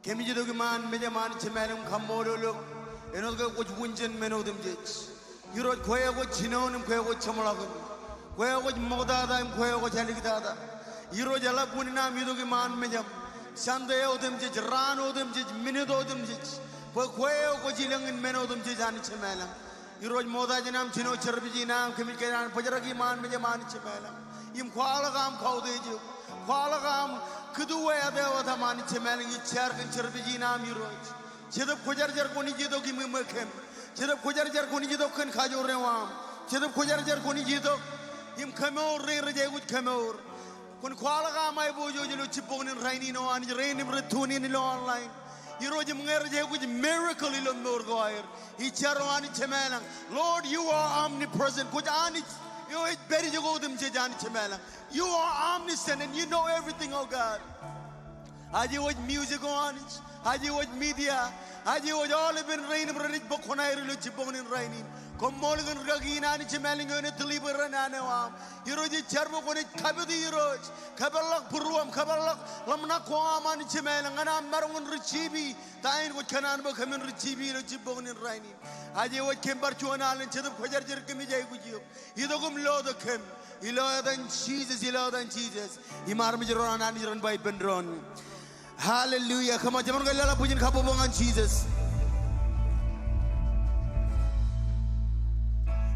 Kemijido man mejaman chemelum kamololo enoga ko wunjen menodum jej yiro koye ko jinonum koye ko chamalagun koye ko mogdada im koye ko jaligdada yiro jala bunina midogi man mejam sande odum jej ran odum jej minodum jej koye ko jilangin menodum jej an chemelam yiro moda janam chino cherbiji nam kemikeran pajaragi man mejaman chemelam im kwala gam khawdeju kwala gam kedua ada wata mani cemeling icar kencer biji nami roj. Cedap kujar koni jido ki memekem. Cedap kujar koni jido kan kajur rewam. Cedap kujar koni jido im kamor re reje ut kamor. Kon kuala kamai bojo jelo ciponin raini no ani raini bertuni ni lo online. Iro je mengerje ut miracle ilo morgoir. Icar ani cemelang. Lord, you are omnipresent. Kuj ani you it beri jago dem je jani cemelang. You are omniscient and you know everything, oh God. As you watch music on it, as you watch media, as you watch all of it rain, but it's Bokonai Luchi Bon in raining. Come Morgan Ragina, Chimeling on it to live and Anawam. Eroji Cherbo on it, Kabudi Eroj, Kabalak Puruam, Kabalak, Lamnaquam and Chimelang, and I'm Maron Richibi, dying with Kananba coming Richibi, Chibon in raining. As you watch Kimberchuan Island, Chedab Kajar Kimija with you. You don't come low the Kim. He lower than Jesus, he lower than Jesus. Imarmijaron and Iran by Bendron. Hallelujah. Come on, Jamon Galala Pujin Kapobong and Jesus.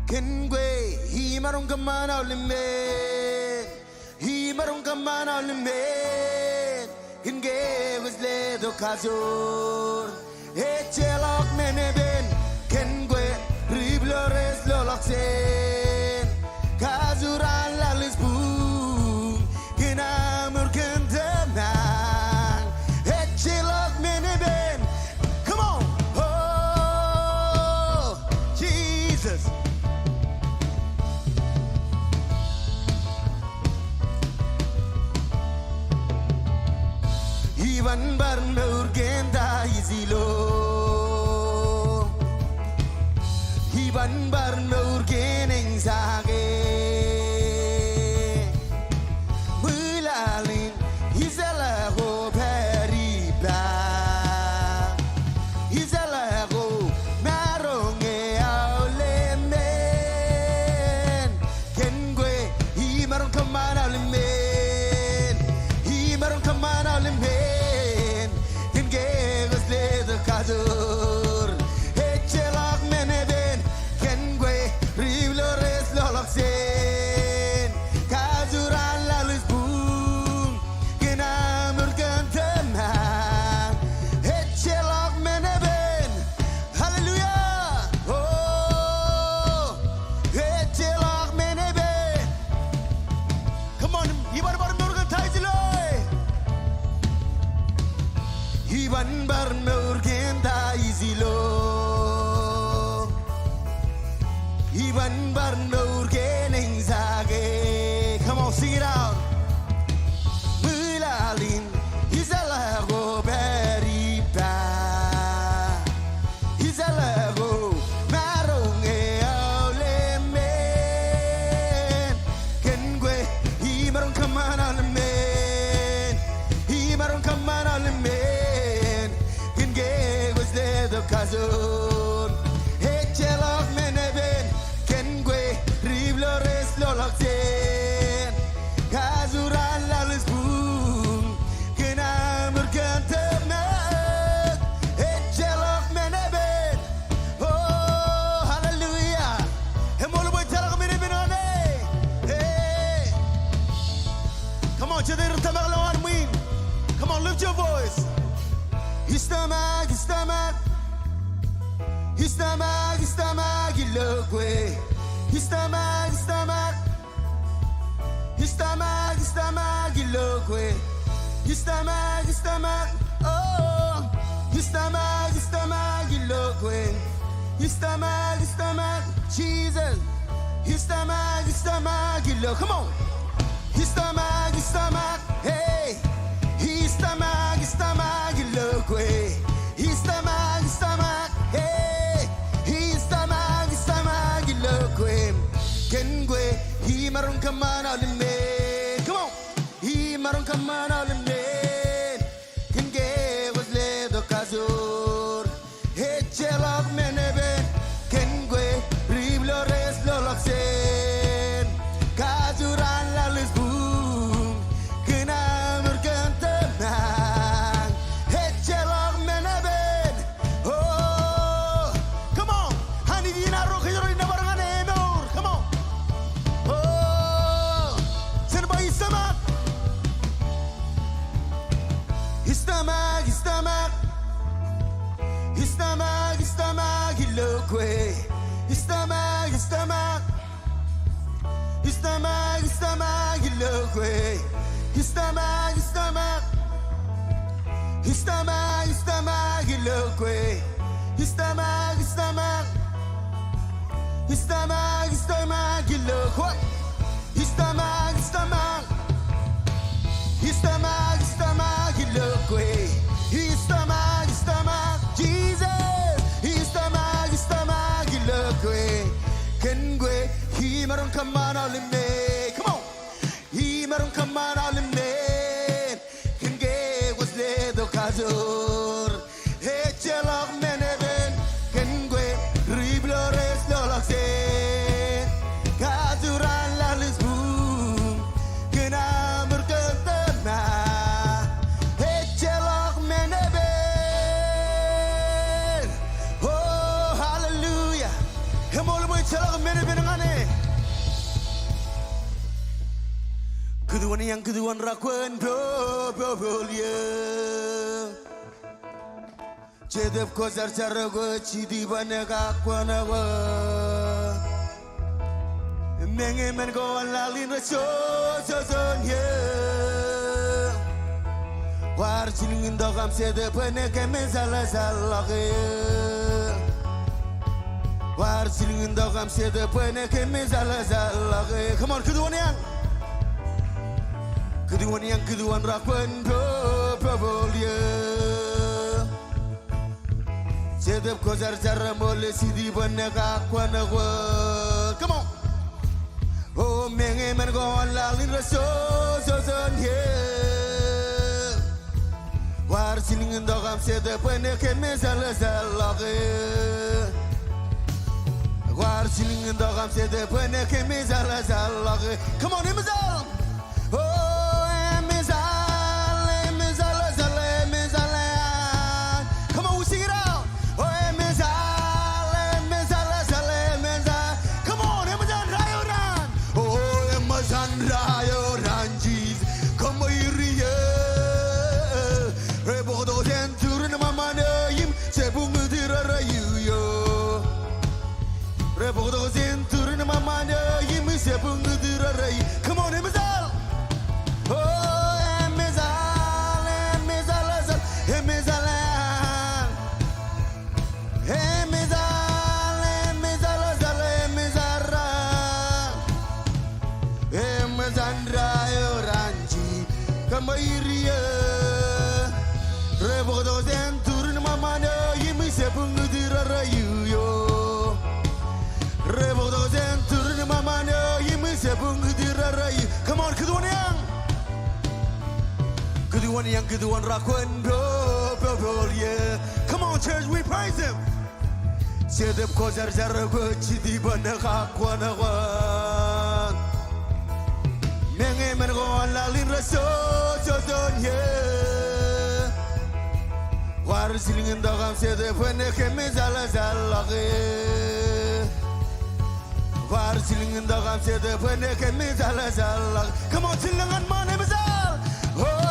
Kengwe, he marung kamana limbe. He marung kamana limbe. Kenge was ledo kazor. Echelok meneben. Kengwe, riblores loloksen. Kazuran lalis boom. Kinamur kenteman. Echelok meneben. Come on. Oh, Jesus. Ivan barnur genda izilo. Ivan barnur geneng sage. Mulalin izala ho periba. Izala ho maronge aulemen. Kengwe imarong kamana aulemen. Imarong kamana aulemen. Kenge gosle the kazur. Echelak meneben. Kengwe rivlores loloksen. Kazuran lalus boom. Kinamur kenteman. Echelak meneben. Hallelujah. Oh, echelak meneben. Come on, iban bar murgan taiziloi. Iban bar murgan taizilo. Iban bar murgan zage. Come on, sing it out. Mulalin izalago beriba. Izalago maronge aulemen. Kengwe imarong kamana aulemen. Imarong kamana aulemen. Kenge was there the kazon. Echelok meneben. Kengwe rivlores loloksen. Kazuran lalus boom. Kinamur kentemen. Echelok meneben. Oh, hallelujah. Hemolo boy chalak meneben one. Hey. Come on, chadir tamak lawan min. Come on, lift your voice. Istamak, istamak. Istamak, istamak, ilokwe. Istamak, istamak. Istamak, istamak, ilokwe. Istamak, istamak. Oh, istamak, istamak, ilokwe. Istamak, istamak, Jesus. Istamak, istamak, ilokwe. Come on. Istamak, istamak, hey. Istamak, istamak, ilokwe. Istamak, istamak, hey. Istamak, istamak, ilokwe. Kengwe, imarong kamana aulemen. Come on. Imarong kamana aulemen. Kenge was le kwe Istamak, istamak Istamak, istamak kwe Istamak, istamak Istamak, istamak kwe Istamak, istamak Istamak, istamak kwe Istamak, istamak Istamak, istamak kwe Istamak, istamak Jesus Istamak, istamak kwe Kengwe Himarong kaman alimne Come on Himarong kaman alimne Kenge was ledo kazur Echelok meneben Kengwe Riblores lolakse Kazuran lalis boom Kena berkentena Echelok meneben Oh hallelujah Hemol boy chelok meneben ngane Keduan yang keduan rakwen bro Cedep kozar carago cidi banega kwanawa Menge men go lalin so ye War cilingin dogam cedep banega mezala salage War cilingin dogam cedep banega mezala salage Come on keduan yang keduan rakwen bro Cedep kozar cara mole sidi banega kwanawa Come on Oh menge men go lalin so ye War cilingin dogam cedep banega mezala salage War cilingin dogam cedep banega mezala salage Come on imazal Oh Come on, Emizal! Oh, Emizal, Emizal, Emizal, Emizal, Emizal, Emizal, Emizandra, Orangi, Kamairia, Rebodo Zenturin Mamano, Yimisepungudira, you, Rebodo Zenturin Mamano. Keduan rakwen bro yeah Come on church we praise him Cedep kozar jarago cidi banega kwanawan Menge men go lalin raso yeah War cilingin dogam cedep banega mezala salage War cilingin dogam cedep banega mezala salage Come on cilingan man emizal Oh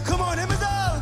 Come on, Emizal!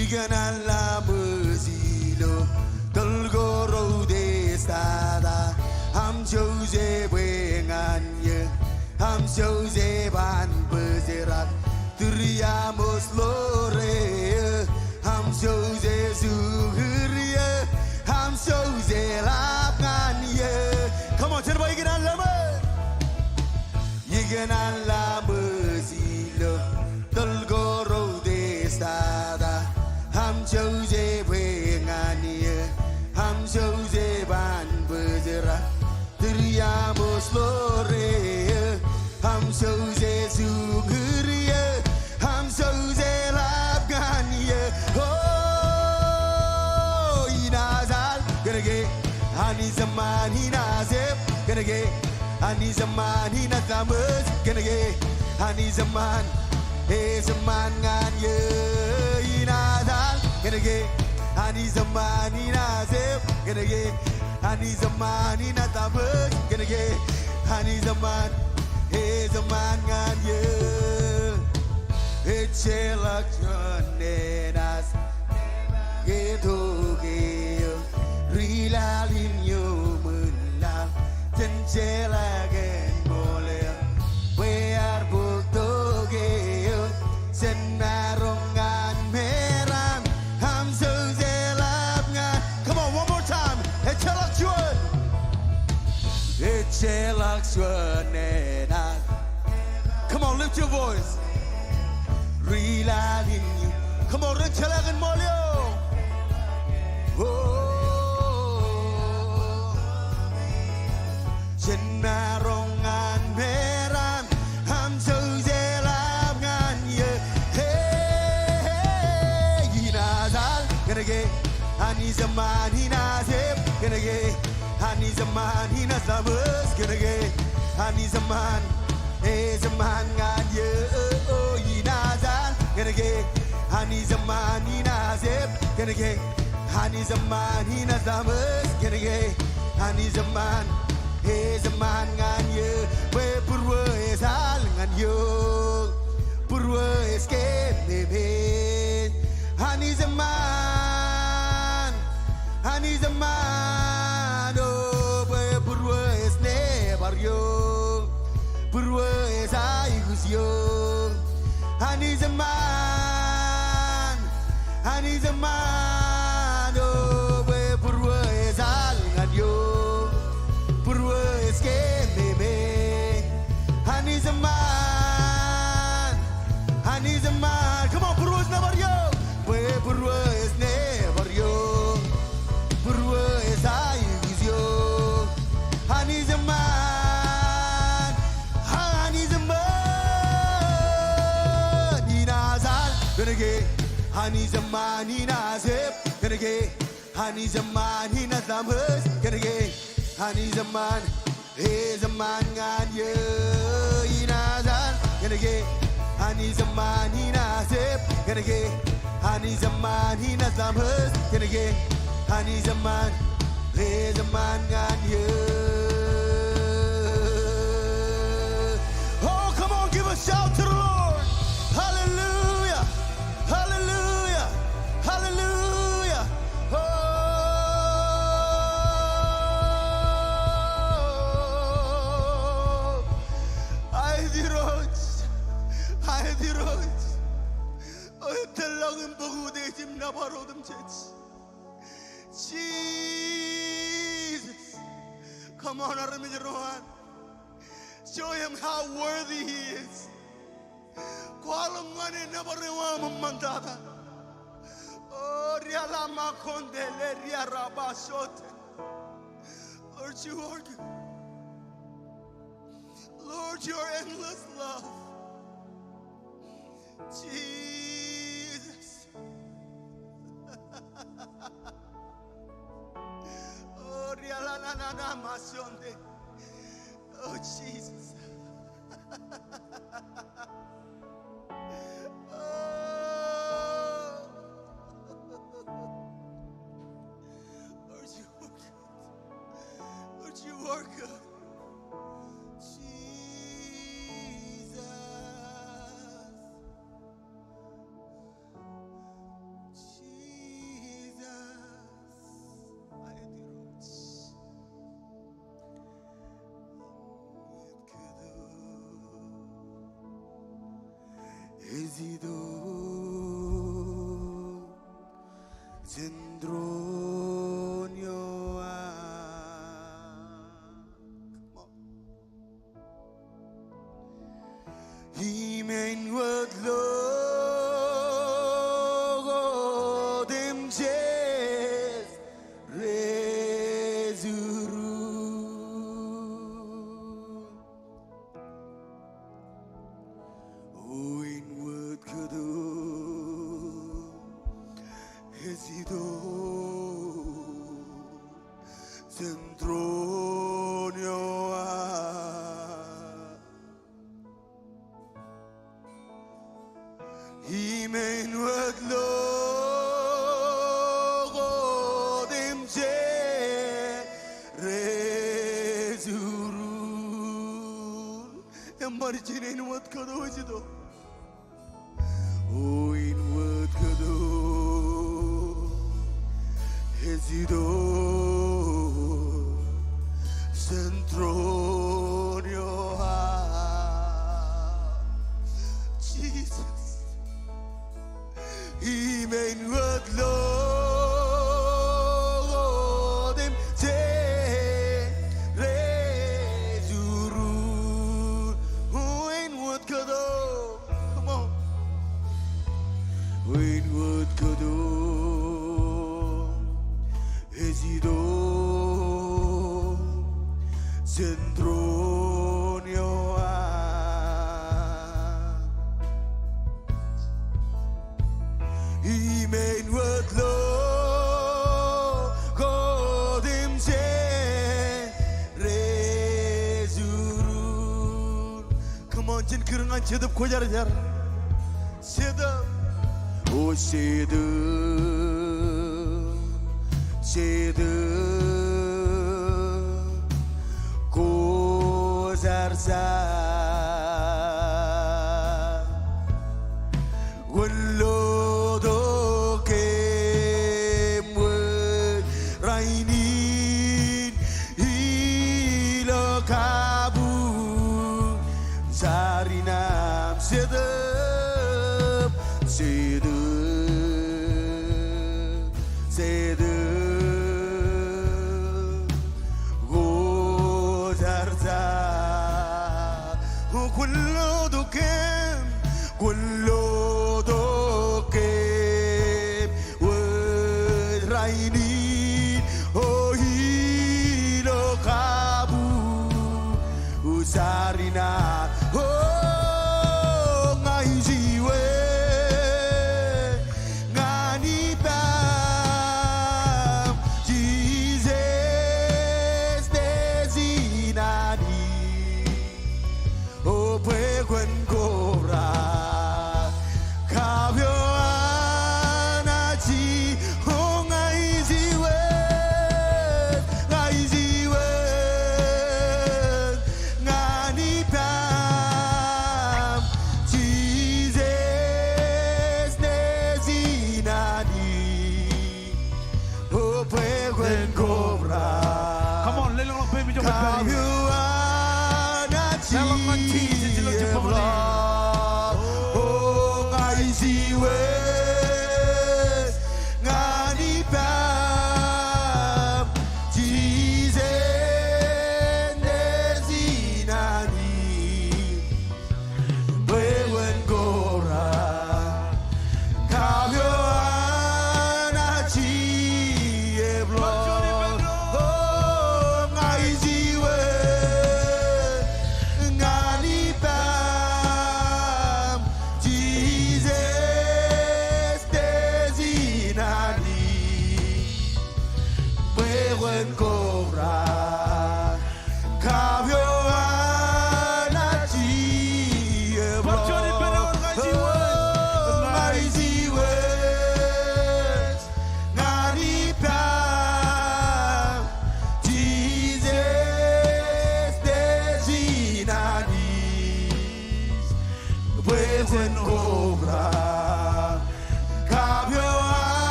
ikan lamus ilo dolgoro destada ham jose buenganye ham jose ban bezerat turiamos lore ham jose zuhuria ham jose lapganye. Come on, tell me ikan lamus ilo dolgoro destada ham jose buenganye ham jose ban bezerat turiamos lore ham jose zuhuria ham jose lapganye. Oh inazal gerege hani zaman hinazep gerege hani zaman hinatamus gerege hani zaman zaman nganye inazal gerege hani zaman hinazep gerege hani zaman hinatamus gerege hani zaman nganye echelak jonenas gedoge rilalin yomunla tenjelagen mole wear butoge senarongan meran ham zelapngan. Come on, one more time. Echelak jonenas. Come on, lift your voice. Rilalin you. Come on, echelak mole. Senarongan meran ham zelapngan ye. Hey inazal gerege hani zaman hinazep gerege hani zaman hinazamus gerege hani zaman zaman nganye. Oh inazal gerege hani zaman hinazep gerege hani zaman hinazamus gerege hani zaman zaman nganye. We purwe sal nganyo purwe escape bebe hani zaman oh we purwe esne baryo purwe esai gusyo hani zaman oh we purwe sal nganyo purwe escape bebe hani zaman come on purwe never yo we purwe is never yo purwe is I is yo hani zaman inazal gerege hani zaman inazep gerege hani zaman hinazamus gerege hani zaman zaman nganye inazal gerege hani zaman hinazep gerege hani zaman hinazamus gerege hani zaman nganye. Oh come on, give a shout to the Lord. Hallelujah, hallelujah, hallelujah. Jesus, come on, Aramijarohan. Show him how worthy he is. Kualamane nabarewa mandada. Oh, rialama kondele riaraba shote. Lord, you are good. Lord, your endless love. Jesus. Oh, rialanana masionde. Oh, Jesus. Oh. Lord, you are good. Lord, you are good. Jesus. Hesido Zendronyo Emmanuel Lord Demjes Resurun O inward Kudu Hesido Zendronyo Emmanuel Lord Demje Resurun Emarjin inward Kudu Hesido O inward Kudu Hesido Zendronyo Jesus Emmanuel Lord Demje Resurun O inward Kudu Come on O inward Kudu Hesido Zendronyo Emmanuel Lord Demje Resurun Come on 진 그런한 제듭 고자를 잘 제듭 오 제듭 제듭 고자르자 원로도 깨물 라인인 일어가부 자리남 세듭 세듭 세듭 고자르자 굴로도 깸 굴로도 깸 원라인이 오히려 가부 우사리나 오 나이지웨 나니밤 Jesus 데지나니 오 백원 고라 가벼운 아지 홍아이지웨 아이지웨 나니밤 Jesus 데지나니 오 백원 고라 Come on, lelong baby jom 가벼운 아지 홍아이지웨 나니밤 지세 내지나니 외원 고라 가벼운 아지의 블러 홍아이지웨 나니밤 지세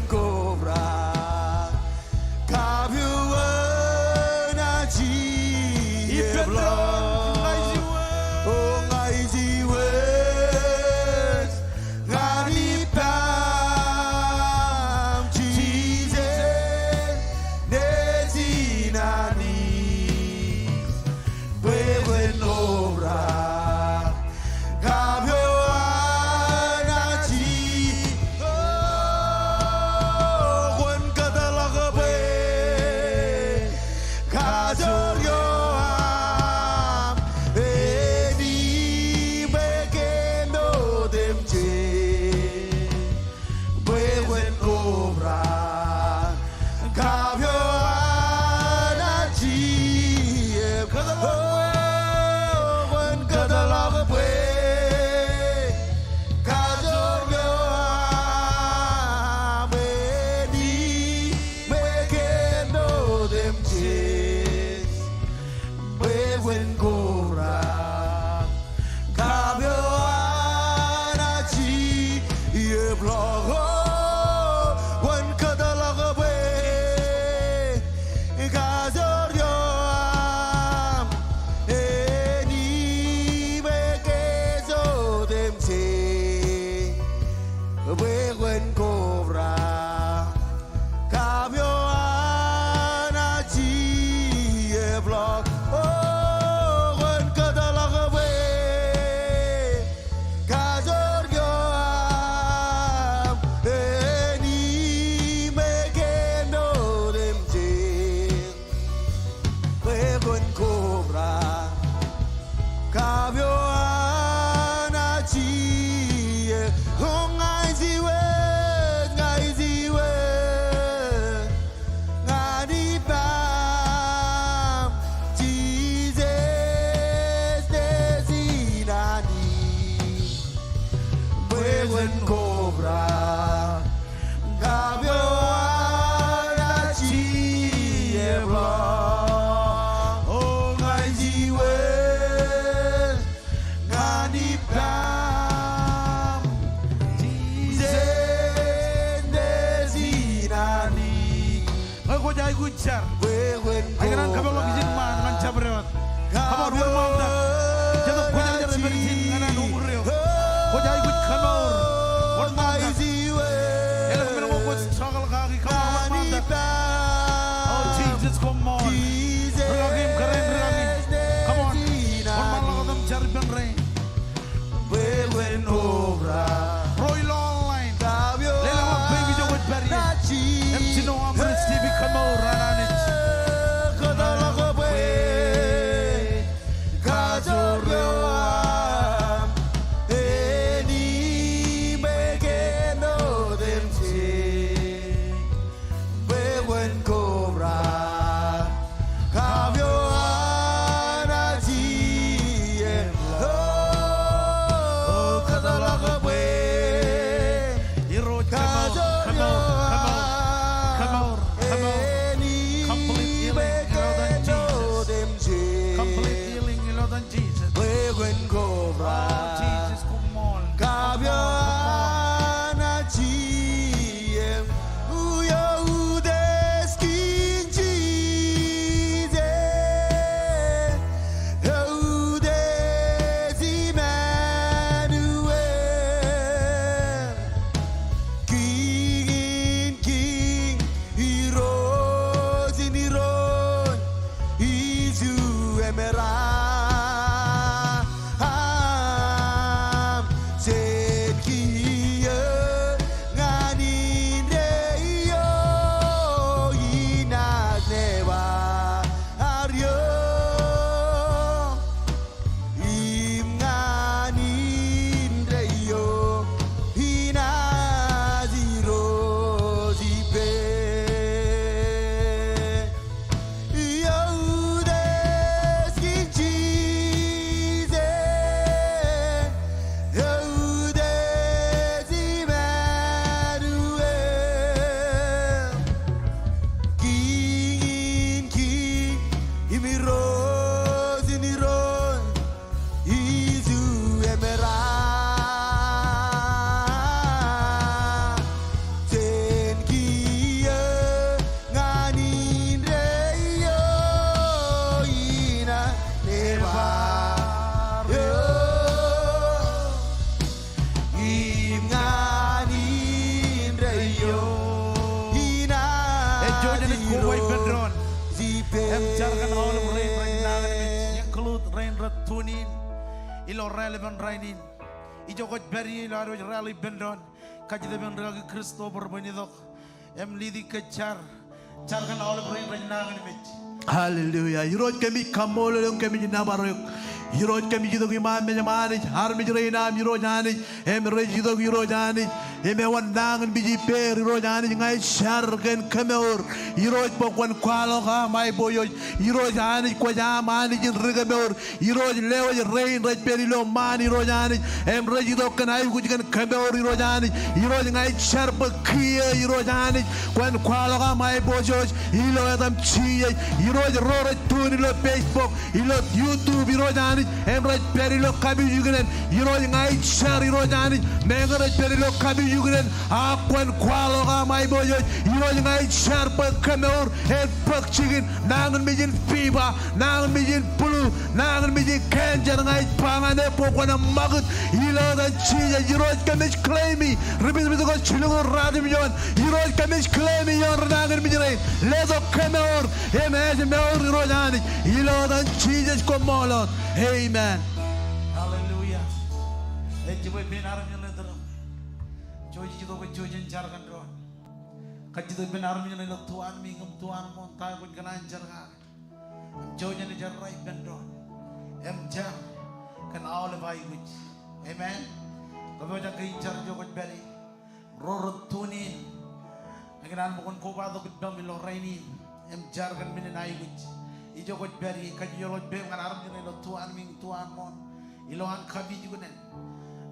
고브라 가벼운 아지의 블러 옹아이 지웨 가니 밤 지제 내 지나니 외wen 오라 가벼운 아지 원 가달라가 배 가져려함 애니 베게 노댐지 외wen 오라 가벼운 아지에 원 가달라가 배 가져려함 애니 베게 노댐지 외wen 고라 가벼운 아지에 블러거 원 가달라가 배 가져려함 애니 베게 조댐지 외wen 고라 가벼운 아지에 블러 원 가달라가 배 가져려함 애니 베게 노댐지 외wen 고라 가벼운 아지에 홍아이지웨 나이지웨 나니 밤 지제 데지나니 외wen 고라 가벼운 아지에 블러 홍아이지웨 나니 밤 지제 데지나니 Aku jai gujar. 외wen Akhirnya kamu lagi jin man manca berewat. Kamu rumah mau dah. Jatuh gujar jadi berjin karena umur rio. Aku jai guj kamu. Wan mau dah. Yang kamu mau buat struggle kaki kamu rumah mau dah. Oh Jesus come on. Berlagim keren berlagim. Come on. Wan mau lakukan mencari benreng. 외wen 오라 Royal online. Lelang apa baby jogot beri. MC no Amrit TV kamu rananit. 가달라고 배 가져려함 애니 베게 노댐지 외wen 고라 가벼운 아지에 가달라고 배 Hero come out. Complete healing, Lord Jesus. Complete healing, Lord Jesus. 외wen Oh, 고라 Jesus, come on. 가벼운 아지에 우여우데스킨 지제 우데지마누엘 긴 이로진 이론 이주에메라 tunin ilo relevant rainin ijo ko beri ilo aro rally bendon kaji de bendra Kristo berbunidok em lidi kecar carkan oleh brain rajnangan mit. Hallelujah. Iroj kami kamolong kami jinabarok. Iroj kami jidok imam menyamani har mijreina mirojani em rejidok irojani em wandangan biji per irojani ngai sharken kameur iroj pokwan kwaloga mai boyoj irojani kwajamani jin regameur iroj lewo rein rej perilo mani irojani em rejidok kanai kujikan kameur irojani iroj ngai sharp kia irojani kwan kwaloga mai boyoj ilo adam chiye iroj roro tunilo Facebook ilo YouTube irojani em raj perilo kabi yugunen iroj ngai shar irojani mega raj perilo kabi yugunen akwan kwalo ga mai boyo iroj ngai shar pa kameur et pak chigin nangan mijin fiba nangan mijin pulu nangan mijin kenjar ngai pangane pokona magut ilo dan chija iroj kamis claimi ribis bigo chilungo radim yon iroj kamis claimi yon nangan mijin lezo kameur em ez meur irojani ilo dan chija komolot. Amen. Hallelujah. Ejiboi benar nyeledram. Joji jido ko jojin jargan ron. Kajido benar nyeledram Tuhan mingum Tuhan montai kun kanan jargan. Jojin jarrai bendron. Jar kan awle bai wich. Amen. Kabo ja kai jar jogot beri. Rorot tunin. Aginan mo kun ko ba do kudam lo raini. Jargan minai wich. Ijo ko beri kaji yolot be ngan aram jene lo tuan ming tuan mon ilo an kabi jugunen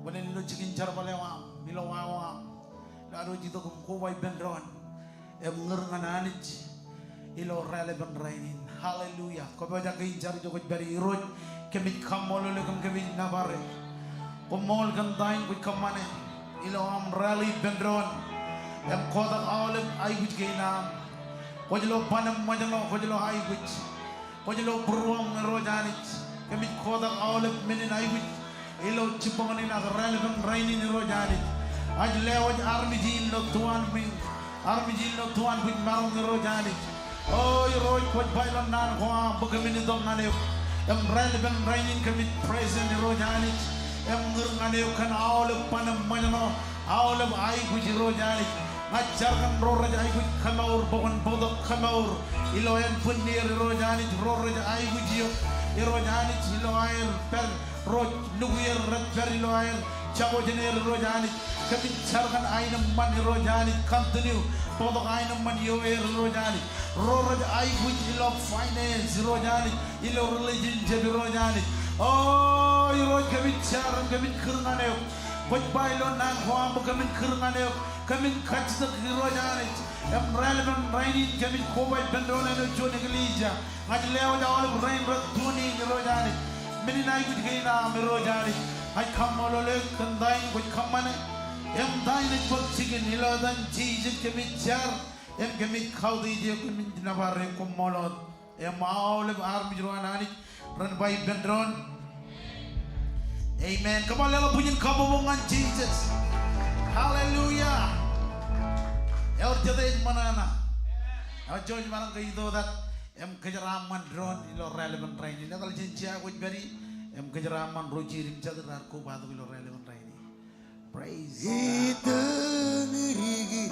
wonen lo jigin jar balewa milo wawa laro jito ko way bendron em ngeur ngananit ilo relevant rainin. Hallelujah. Ko ba jagay jar jo ko beri roj kemit kamolo le kam kemit nabare ko mol kan dain ko kamane ilo am rally bendron em kodak awle ay guj geinam ko jelo panam majalo ko jelo ay guj Kojelo beruang rojanit, kami kodak awalnya meninai wit, ilo cipongan ina relevant raini rojanit. Aj lewat armijin lo tuan ming, armijin lo tuan wit marong rojanit. Oh roj koj bailon nan koa bagaimana dong nganeu, em relevant raini kami present rojanit, em ngur nganeu kan awalnya panam manano, awalnya ai kuji rojanit. Ngajarkan roh raja aigu kamaur bokon bodok kamaur ilo yang punir rojani roh raja aigu jio irojani ilo air per roj nuguir rat per ilo air cabo jener rojani kami carkan aina man rojani continue bodok aina man yo rojani roh raja aigu ilo finance rojani ilo religion jadi rojani oh iro kami caran kami kernaneo boj bailon nan hoam kami kernaneo kami kacita kirojani em relevant rainin kami kobai bendona no joni gelija ngadi lewa jawal rain ratuni kirojani meninai gud geina mirojani ai kamolo le kandai gud kamane em dain bot sigin ilodan Jesus kami jar em kami khaudi je kami nabare komolot em aule armi jroanani ran bai bendron. Amen. Come on, let's bunyin kabomongan Jesus. Hallelujah. Ya urjate manana. Ya joy marang kaido dat em kejaraman drone ilo relevant rain ini kalau jinja kuj beri em kejaraman roji ring jadar ko batu ilo relevant rain ini. Praise Iteng rigi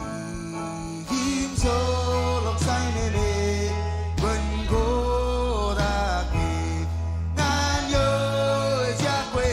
kim solok sainene ben godake nganyo jakwe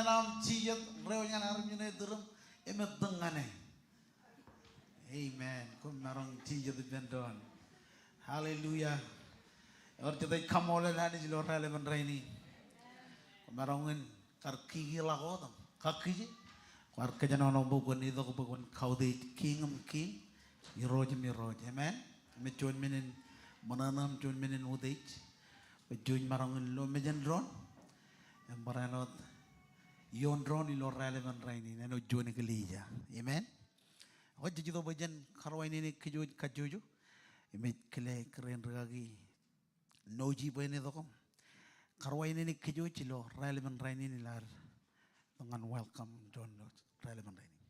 nam ciyat reo nyan arum nyane durum emet dengane. Amen. Kum marong ciyat bendon. Hallelujah. Or kita kamole nani jilo rale ben raini. Marongin karki gila kodam. Kakiji. War kejana bukan itu bukan kau di king. Iroj. Amen. Mecuan menen menanam cuan menen udej. Mecuan marongin lo mejan drone. Yang baranot yon drone ilo rale ben raini. Nano juan kelija. Amen. Aku jadi tu bajan karwai ini kajuju. Emet kele keren ragi. Noji bene dokom. Karwai ini kejo cilo relevan raini ni lar dengan welcome John relevan raini.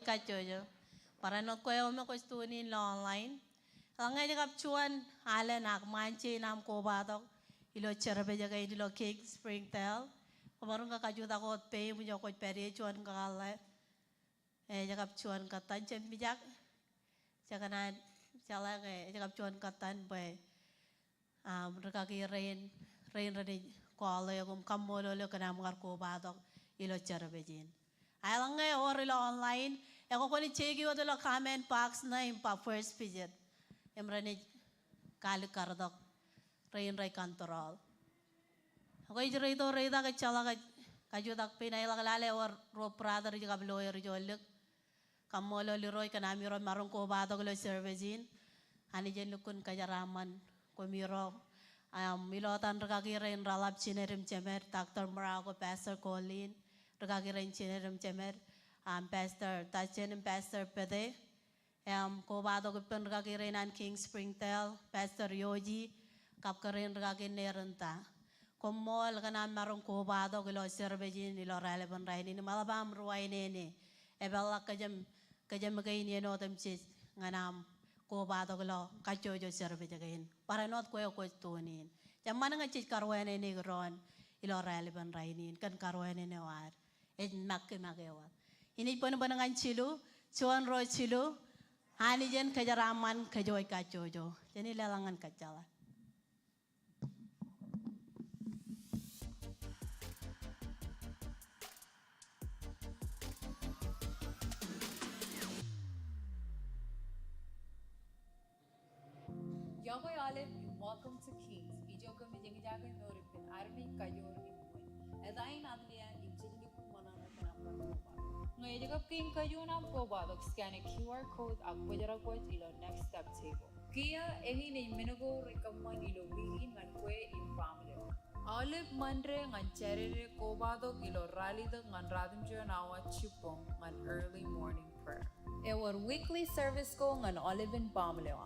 Kacojo. Para no koyo me ko stuni online. Langai jagap cuan ale nak manci nam ko batok ilo cerbe jaga ilo cake springtail. Kamarung ka kajuta ko pe mo ko peri cuan ka ale. Jagap cuan katan cem bijak. Jaganan Chala ke jagap cuan katan bay mereka ki rain rani kuala yagum kamolo lo kena mengar ko batok ilo cara bejin. Alang ngay or ilo online ako ko ni chegi wado lo comment box na impa first visit emrani kali kardok rain kantorol. Ako ijray to rida ka chala ka kajudak pinay lakalale or ro prada ri jagap lawyer jolek. Kamolo liroy kanami ro marong ko batok lo servicin. Ani jen lukun kajaraman komiro milotan rekakirin ralap cinerim cemer Dr. Marago Pastor Colin rekakirin cinerim cemer Pastor Tachenim Pastor Pede ko bato kupen rekakirin an King Springtail Pastor Yoji kapkarin rekakin nerenta komol kanam marong ko bato kilo serbejin ilo relevan raini ni malabam ruai nene ebella kajam magain yeno temcis nganam ko bato kilo kacojo serbe jagain para not ko tunin jaman nga chit karwane ni gron ilo relevan rainin kan karwane ne war makewa ini pon banangan chilu chuan ro chilu hani jen kajaraman kajoy kacojo jeni lalangan kacala. Yagoy Alep, welcome to Kings. Ijoka Mijangajaga Noripin, Armin Kayor Impoy. Adain Adlian, Imjiliku Manana Kanapa. Ngayagap King Kayunam Kobadok scan a QR code at Wajarakwat ilo next step table. Kia ehi ni minugo recommend ilo wiki ngankwe in family. Alep Mandre ngan cherere Kobadok ilo rally the ngan radim nawa chupong ngan early morning prayer. Our weekly service ko ngan Olive in family.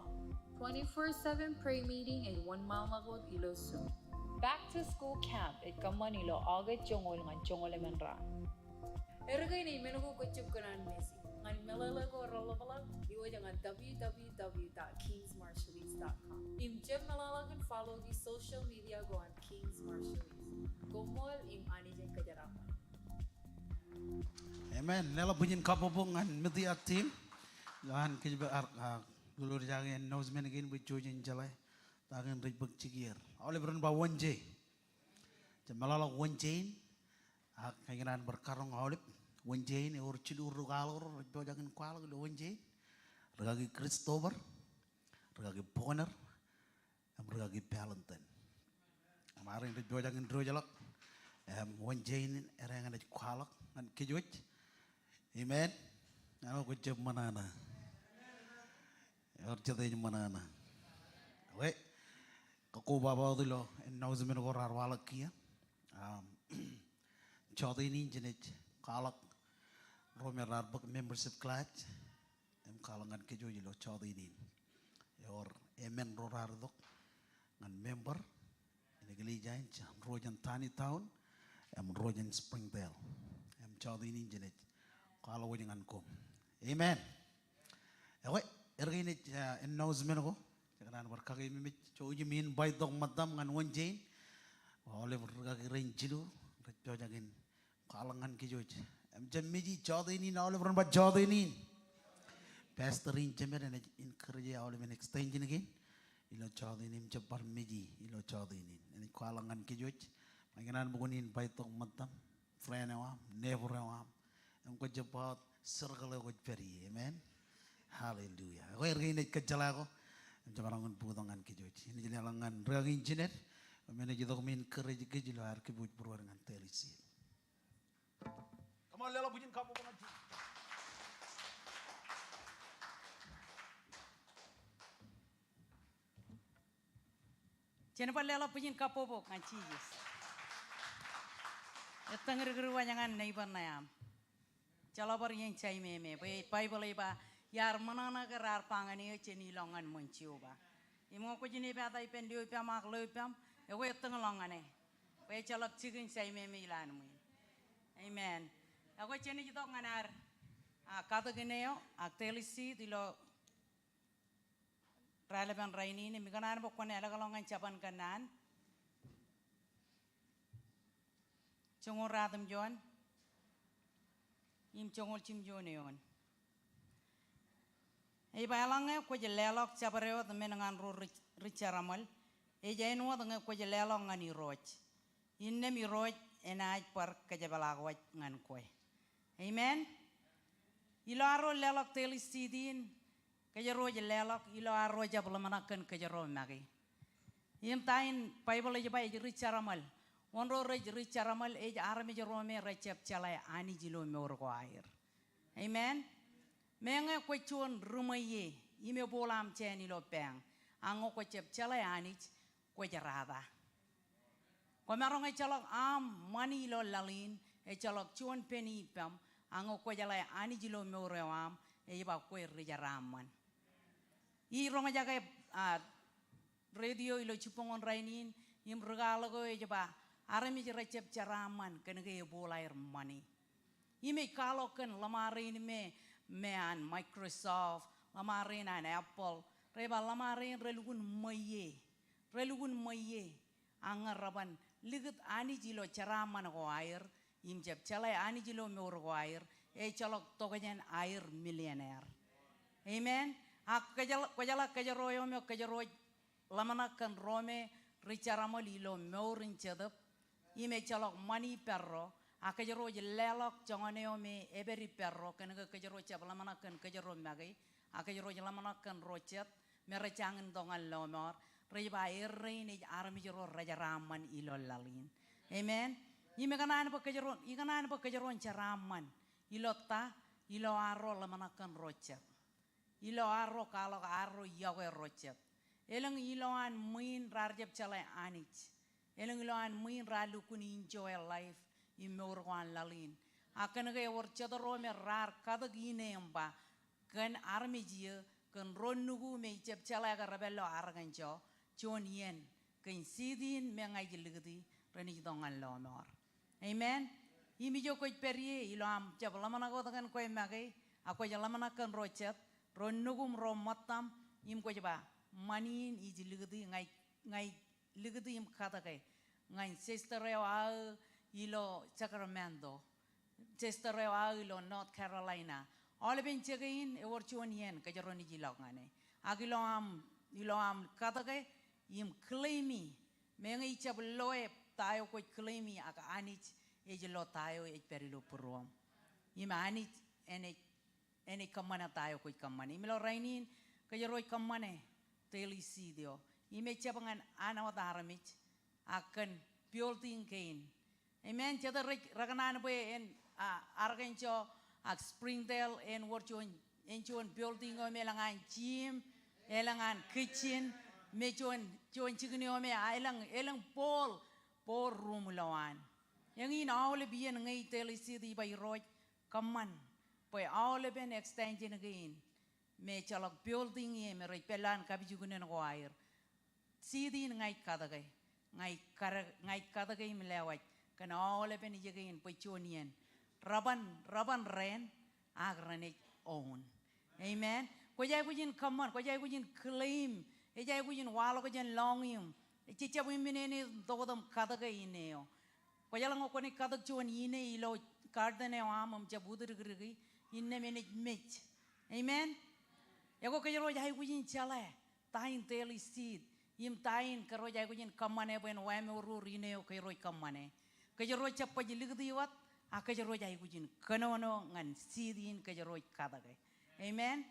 24/7 prayer meeting at 1 mile lagot Iloso. Back to school camp at Kamanilo August Jongol ngan Jongol Menra. Ergay ni menuko kuchup kanan Messi. Ngan melalago rolabala diwa jangan www.kingsmarshalese.com. Imjem melalagan follow di social media go on Kings Marshalese. Gomol im anijen kajarapan. Amen. Nela bunyin kapobongan media team. Lahan kijiba Gulur jangan announcement again with Jojen Jalai. Tangan ribut cigir. Oleh berapa wanje. Jamalala wanje. Kainan berkarong oleh wanje ni urcidu rugalor. Ribut jangan kuala gulu wanje. Regagi Christopher. Regagi Bonner. Regagi Valentine. Kemarin ribut jangan rojalak. Wanje ni orang ada kuala kan kejuj. Amen. Aku kecep mana na. Orjatnya mana na? Weh, kau bawa tu lo, announcement ko rarwalak kia. Chodi ni jenis kalak, romer rarbak membership class, kalangan kejo jilo chodi ni. Or emen rardok, ngan member, ini kali jain, rojan Tani Town, rojan Springtail, chodi ni jenis kalau wajangan kom. Amen. Weh. Ergini announcement ko, jangan berkaki mimit, coba min bayi dong madam ngan wonjain, oleh berkaki renjilu, recco jangan kalangan kijoj. Jam meji coba ini, oleh berempat coba ini, pastor in jemer in kerja oleh men extension again, ilo coba ini cepat meji, ilo coba ini kalangan kijoj, Mainganan bukunin paitong matam, friend awam, neighbor awam. Ang ko japat circle ko peri, amen. Hallelujah. Ako ergin kajala ko. Ang jamarangan putangan kijoji. Ini jalangan ragin engineer. Mana jito kumin kerja kejilo har kebuj perwarangan telisi. Kamu lela bujin kamu pengaji. Jangan lela punya kapopo ngaji yes. Etang gergerwa jangan neighbor nayam. Calabar yang cai meme. Bible iba yar manana gerar pangani ceni longan munciu ba. Imo ko jini ba tai pendio pa mak lo pam. Ewe etang longane. Calak cikin cai meme ilan mu. Amen. Aku ceni jitok nganar. Kata geneo aktelisi dilo Relevan raini ni mikanan pokoknya ada kalau ngan capan kanan. Congol ratam John. Im congol cim John yon. Bayalange ko je lelok capareo temen ngan ru richaramal. Jain wa tenge ko je lelok ngani roj. Inne mi roj enaj par kajabalagwaj ngan koe. Amen. Ilaro lelok telisidin. Kejaro je lelok ilo arro ja belamanakan kejaro magi. Im tain Bible je bai richaramal. Onro richaramal arame je rome recep calai ani jilo meurgo air. Amen. Menga ko chuan rumaye ime bolam chen ilo peng. Ango ko cep calai ani ko jarada. Ko marong calok mani ilo lalin calok chuan peni pam ango ko jalai ani jilo meurgo am ba ko rijaraman. I ronga jaga radio ilo cipongon rainin im regalo go ba arami recep caraman kena ke bola air money. Ime kalau kan lamarin me an Microsoft, lamarin an Apple, reba lamarin relugun maye angaraban ligut ani jilo caraman go air im jep calai ani jilo meur go air calok togajan air millionaire. Amen. Kajaro lamanakan rome richaramo lilo meurin cedep ime calok mani perro akajaro lelok jongane me eberi perro kenaga kajaro cap lamanakan kajaro magai akajaro lamanakan rocet merecangin dongan lomor riba irene armi jaro rajaraman ilo lalin. Amen. Ime kanan pa kajaro caraman ilota ilo aro lamanakan rocet. Ilo arro kalau arro yawe rocet. Eleng iloan muin rarjep calai anich. Eleng iloan muin ralu kuni enjoy life imurwan lalin. Akan ke worcet rome rar kata gine emba kan army jia kan ronugu me cep calai karabello arganjo John yen kan sidin mengai jiligdi reni dongan lonor. Amen. Imi jo koi perie iloam cep lamana ko tangan koi magai aku jalamana kan rocet. Ronugum romatam im ko jaba manin iji ligdi ngai ligdi im kata kai ngai sistereo ilo Sacramento sistereo ilo North Carolina all ben chegain e worchuan yen ka jaroni jilok ngane agilo am kata kai im claimi mengi chab loe tayo ko claimi aka anich e jilo tayo e perilo purom im anich ene kamana tayo ko'y kamane. Imelo rainin kajaroy kamane telisidio. Ime capangan anak wataramich akan building kain. Amen. Jada rakanan po en argancho Springdale en worchuan building o melangan gym, elangan kitchen, mechuan chikini o me elang pool room lawan. Yang ina awle biyan ngay telisidi by roy kaman. Poi all ben extension again. Me calok building ye me pelan kabi jugunen ko air. Sidin ngai kadagay. Ngai kadagay melewat. Kana all ben jagain poi chonien. Raban ren agranik own. Amen. Ko jay ko jin common, ko jay ko jin claim. E jay ko jin walo ko jin longim. E chicha mo minene dodam kadagay ineo. Ko jalang ko ni kadag chon ine ilo garden e amam jabudur grigi. Inne manage. Amen. Yago kajaro jai kujin chala. Tain teli seed. im tain karo jai kujin kamane ben wame uru rine o kero kamane kajero chappa jilig diwat akajero jai kujin kanono ngan sidin kajero kadage amen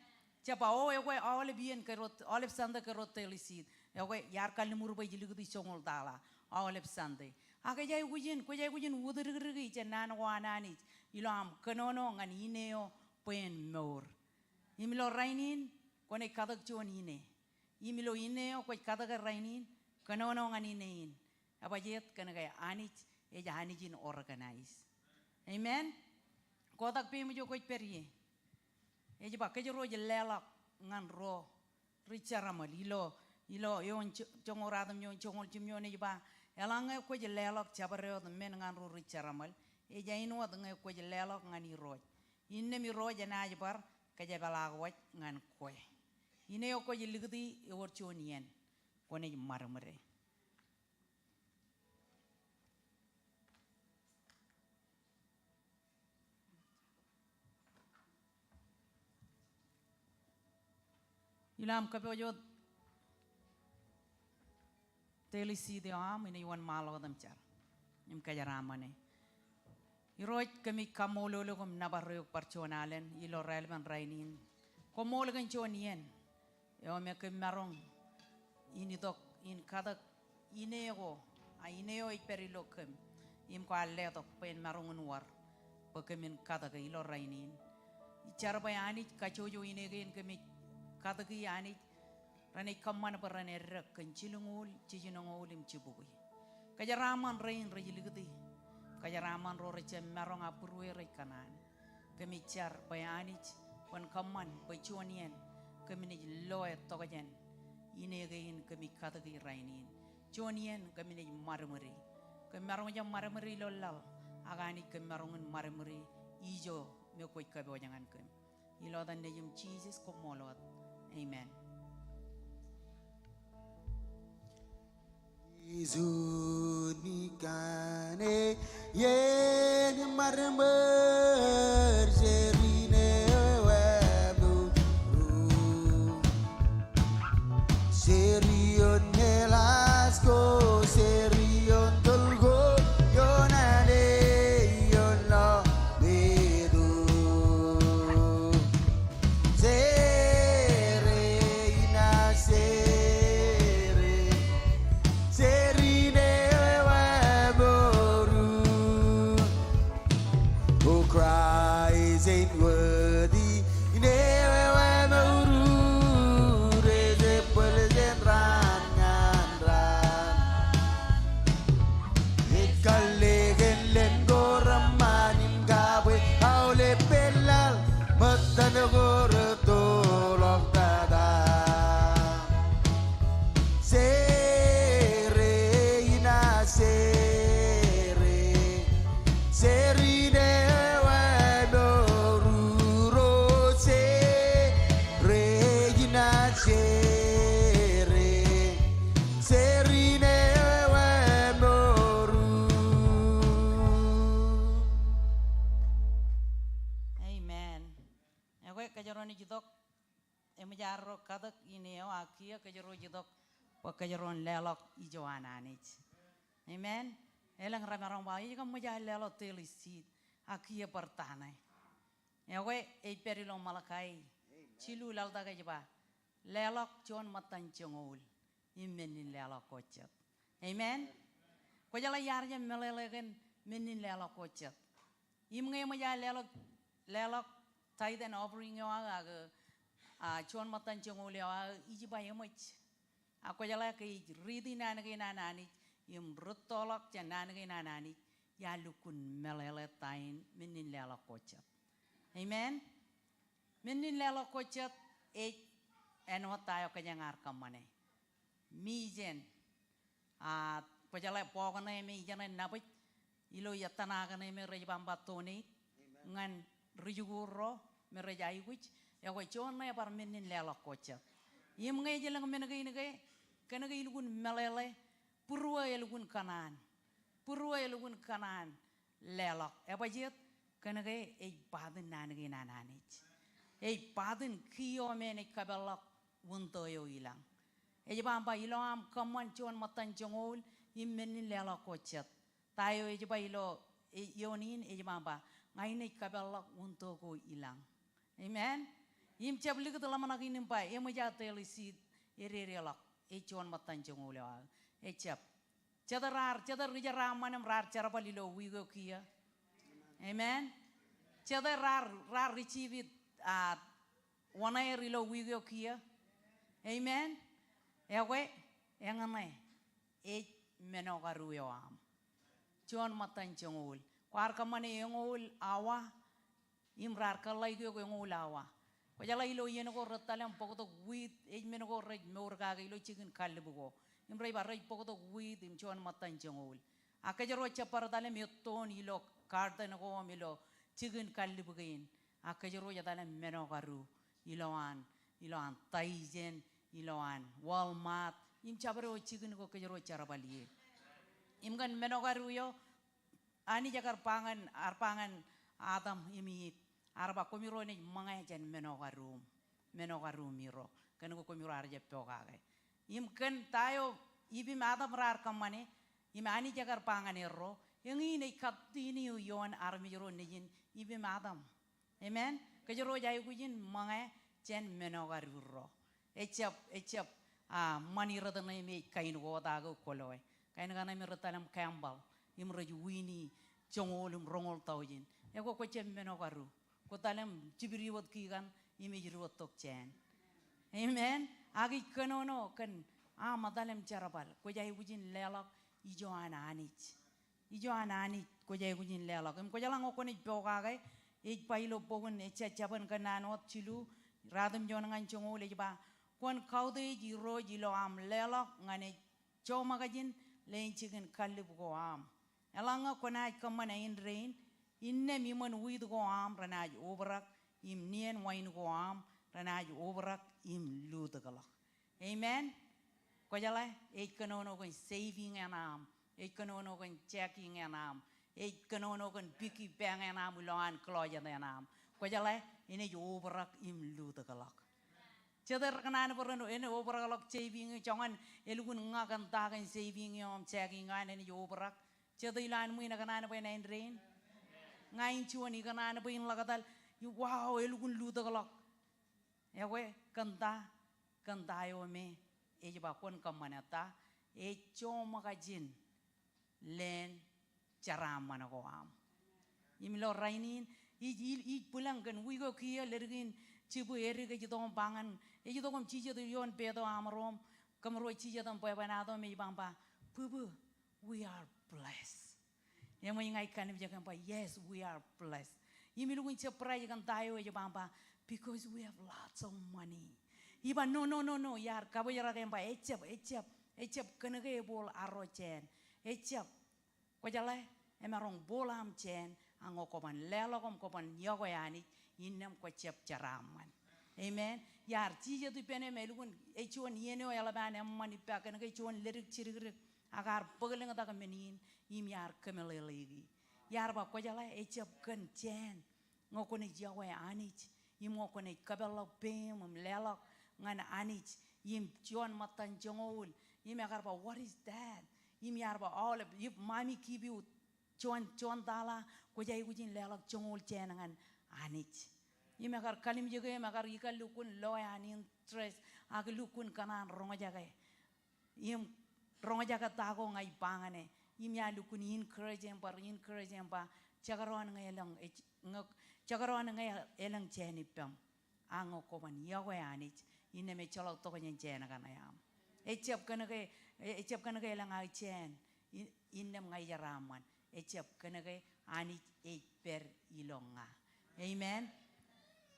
chapa o yo ole bien karo ole sanda karo telisid yo yar kal mur bay jilig di chongol dala ole sande akajai kujin wudirigi janan wanani ilam kanono ngan ineo pen mor imilo rainin kone kadak chon ine imilo ineo ko kadak rainin kanono ngan inein abajet kana kaya anich e jahanijin organize amen kodak pe mo ko perie e jaba ke ro je lelak ngan ro richaramal ilo yon chongoradam yon chongol chimyo ne jaba elanga ko je lelak chabare men ngan ro richaramal e jaino ngai ko je lelak ngan iro inne mi ro jana jabar kaja balagwat ngan koy ine yo ko jiligdi e worchonien kone marmare ilam kape jo telisi de am ine yon malo dam char im kaja ramane Iroj kami kamololo kom nabarayok parchonalen ilo relman rainin komologan chonien yo me kemarong initok in kadak inego a ineo iperilo kem im ko alletok pen marong unwar pekemin kadak ilo rainin icara bayani kachojo inegen kemi kadak yani rane kamman parane rek kencilungul cijinongul im cibugui kajaraman rain rajiligdi kajaraman ro recem marong apurwe rekanan kemicar bayanich wan kaman bachuanien kemini loe togajen inegein kemi katagi rainin chonien kemini marmari kemarong jam marmari lolal agani kemarong marmari ijo me koy kabe jangan kem ilo dan nejum Jesus ko molot amen Izunikane yen marmer serine wabu serion nelasco serion tolgo yonade yonlo bedu sere ina sere serine waboru who cries ain't worthy never waboru reze pelzen rangan ran ikalegen len goramanin gawe aule pelal matan gortolok tada sere ina sere serine waboru ro sere ina sere serine waboru amen ewe kajaroni jidok emjaro kadak ineo akia kajaro jidok pakajaron lelok ijo ananich amen elang ramarong bayi kam mujah lelok telisit akia pertanai ewe e perilo malakai cilu lalda kajba lelok jon matan chongol imenin lelok kocet amen kojala yarnya melelegen menin lelok kocet imnge mujah lelok tithe offering yo aga chon matan chongol yo ijiba yemach ako jala ke ridi nanage nanani yum rutolak jananage nanani ya lukun melele tain menin lela kochat amen menin lela kochat eno tayo kanyangar kamane mijen ko jala pogane me jana nabit ilo yatanaga ne me rejbamba toni ngan rijuguro me rejai wich ya ko chona par menin lela kochat yim ngai jelang menage nage kanage ilgun melele purwa ilgun kanan lelok ebajet kanage ei padin nanage nananich ei padin kiyo mene kabelok wunto yo ilang Eja bamba ilo am kaman chuan matan jongol immenin lela kochet. Tayo eja ba ilo yonin eja bamba ngaine kabelak untuk ko ilang. Amen. Im chabli ko tala manak inim pa emo ja telisit irelak e chuan matan jongol ya. E chap. Chadar rija ramanam rar cara palilo wigo kia. Amen. Chadar rar receive wana rilo wigo kia. Amen. Ewe enganai e menogaru yo am. Chuan matan jongol. Kwar kamane yongol awa imrar kalai ko yongol awa. Ko jala ilo yeno ko ratalam pokoto wit e menogo rej morga ilo chicken kalbugo. Imray barray pokoto wit im chuan matan jongol. Akajaro chapar dalem yoton ilo karta nako milo chicken kalbugain. Akajaro jadalem menogaru iloan Taizen iloan Walmart im chabaro chicken ko kajaro charabali. Imgan menogaru yo ani jakar arpangan Adam imi arba komiro ni mga jan menogaru miro kan ko komiro arja pokage. Im kan tayo ibi Adam rar kamane im ani jakar pangan erro yang ini katini yon armiro nijin ibi Adam. Amen. Kajaro jayu kujin mga jan menogaru ro. Echap mani rata na imi kain ko tago koloy. Kain kana mi rata lam Campbell imraju wini jongolum rongol taujin. Ya ko cem menogaru. Ko talam jibiriwat kigan imi jiruwat tok chen. Amen. Agi kanono kan madalam charabal. Ko jai ujin lelak ijo ananich. Ko jai ujin lelak. Ko jalang ko ni pokage ik pailo pogun echachaban kananot chilu radam jonangan jongol ejba. Kon kaude jiro jilo am lelak ngane choma gajin lein chicken kalib go am. Elanga konaj kamana in rain inne miman wid go am ranaj overak im nien wine go am ranaj overak im ludagalak. Amen. Ko jala kanono kon saving anam kanono kon checking anam kanono kon biki bang anam ulan kloja anam. Ko jala ine overak im ludagalak. Cedar kanan perlu ini overak lok saving jangan elugun ngakan takan saving yom checking ini overak. Cedar ilan mui kanan apa yang rain ngain cuan ikan apa yang lakatal wow elugun ludagalak. Ya we kanta yo me ejba kon kamanata coma kajin len caram mana ko am. Imlo rainin pulang kan wigo kia lergin cipu eri ke jitong pangan jitong cija tu yon pedo amrom kamro cija tam poe panado me bamba pubu we are blessed. Yang mengingai kan bijakan pa yes we are blessed. Imilu kun ceprai kan tayo aja bamba because we have lots of money. Iba no yar kabo yara kan pa ecap kena ke bol arrochen ecap ko jalai emarong bolam chen ango kopan lelo kom kopan yogo yani inam ko cep caraman. Amen. Yar cija tu pene melukun echuan yene o yala bane mani pa kan ke chuan lirik cirik agar pegeling ta kamenin im yar kemelelegi. Yar ba ko jala ecap kan chen ngoko ne jawa anich im ngoko ne kabelo pem lelo ngana anich im chuan matan jongol im agar ba what is that im yar ba all if mami kibiu chuan tala ko jai kujin lelo jongol chen ngan anich. Ima kar kalim juga ima kar ika lukun loy anin stress ag lukun kanan ronga jaga im ronga jaga tago ngai pangane im ya lukun encourage empa chagaron ngai elang chagaron ngai elang cheni pam ango ko ban yago anich ine me cholok to nyen chena kana yam echap kana ke elang ai chen inem ngai jaraman echap kana ke anich per ilonga. Amen.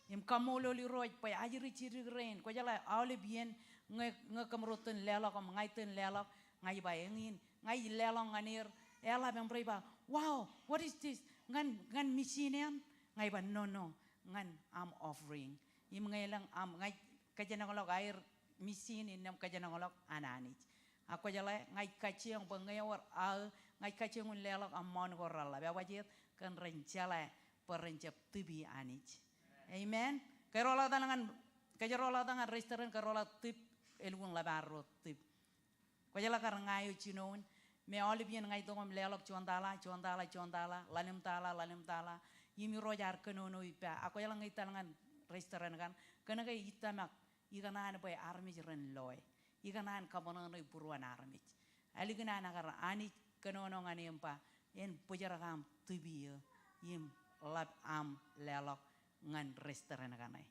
Im kamolo li roj pa ajiri chiri rain ko jala awle bien nge kamroten lelo kam ngai ten lelo ngai ba engin ngai lelo nganir ela bang ba wow what is this ngan misinian ngai ba no ngan am offering im ngai lang am ngai kajana ngolok air misin inam kajana ngolok ananich ako jala ngai kaciang ba ngai war ngai kaciang lelo am mon goralla ba wajit kan rencala perencap tibi anich. Amen. Kerola tangan restoran kerola tip elgun labarot tip ko jala kar ngayo chinon me olibien ngay dongom lelok chontala lalim tala yimi rojar kenono ipa ako jala ngay talangan restoran kan kana kay itamak iganan boy army ren loy iganan kamono ipuruan army aligana nakar ani kenono ngani empa en pujaragam tubiyo yim lab am lelok ngan restoran kanai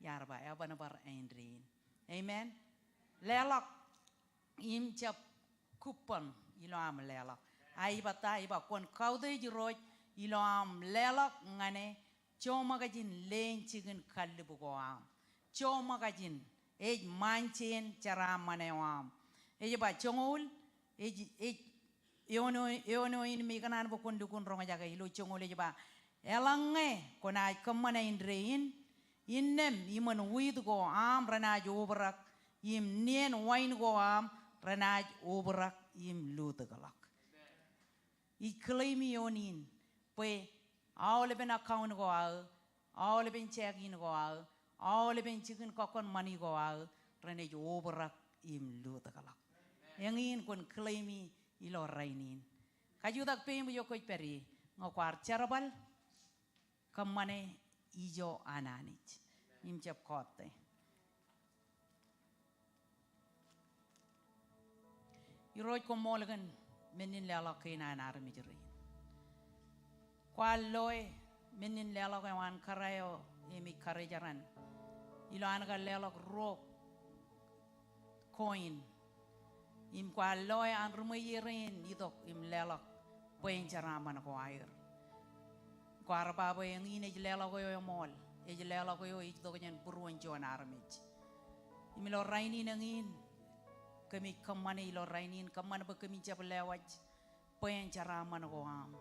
yarba aba nabar endrin amen lelok im chap kupon ilo am lelok ai bata iba kon kaude jiroj ilo am lelok ngane choma gajin lenchigen kallibu ko am choma gajin ej manchen cara manewam ej ba chongul ej yono in mi kanan bo kon dukun ronga jaga ilo chongul ej ba elange kona kemana indrein innem iman wid go am ranaj obrak im nien wine go am ranaj obrak im lutegalak I claim yonin pe all ben account go all ben check in go all ben chicken kokon money go ranaj obrak im lutegalak yangin kon claim ilo rainin kajudak pe mo yokoy peri ngokwar charabal kamane ijo ananich imchap kote iroj ko molgan menin lala kina nar mijri kwalloy menin lala ko wan karayo emi karajaran ilo anaga lala ro coin im kwalloy an rumayirin idok im lala poin jaraman ko air Kuara babo yang ini jelela ko yo mall, jelela ko yo itu kanyan puruan John Armich. Imilo raini nangin, kami kamane ilo rainin kamane ba kami lewat, poin cara man ko am,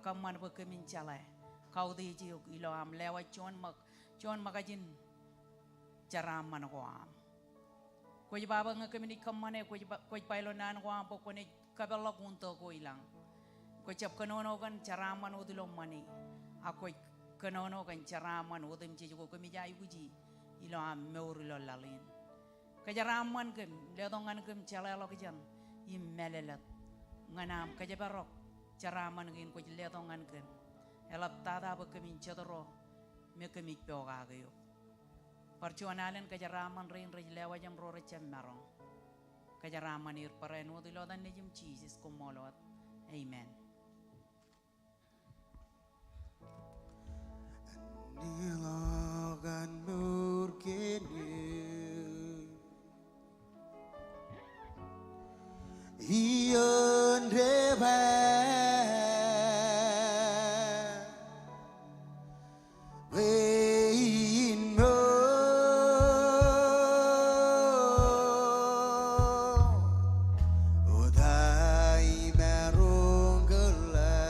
kamane ba kami cale, kau di jiuk ilo am lewat John magajin cara man ko am. Ko baba nga kami ni kamane ko pailonan ko am pokone kabelok unto ko ilang. Ko cap kanono kan caraman udilom mani ako kanono kan caraman udem ci ko mi jay buji ilo am meur lo lalin ka caraman kem ledongan kem calalo kejan im melelat nganam ka jabarok caraman ngin ko ledongan kem elap tada ba kem cedoro me kem ikpo ga yo percuanalen ka caraman rein lewa jam ro recem marong ka caraman ir pareno dilo dan nejim Jesus kumolot amen. Nilagan murkini Iyon reba Wein mo Uday merong gelap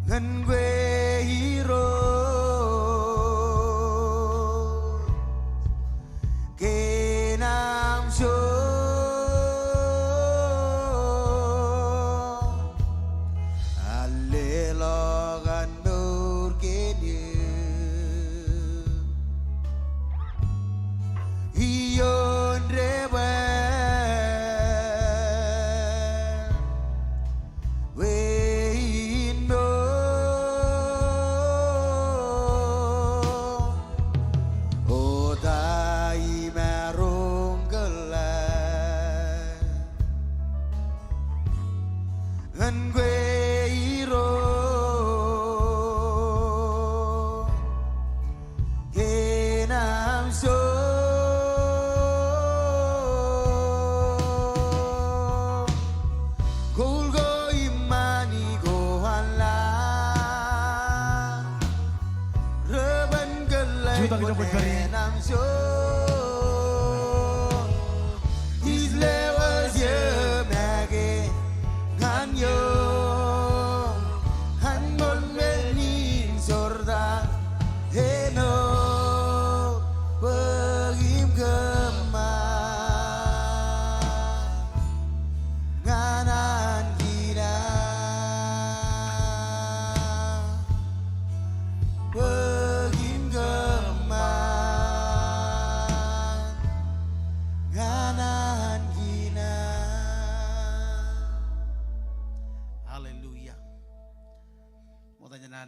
Ngan gue hiro kenam so alelogan nur kene iyon reba Juta kita buat beri. His levels you make it, and you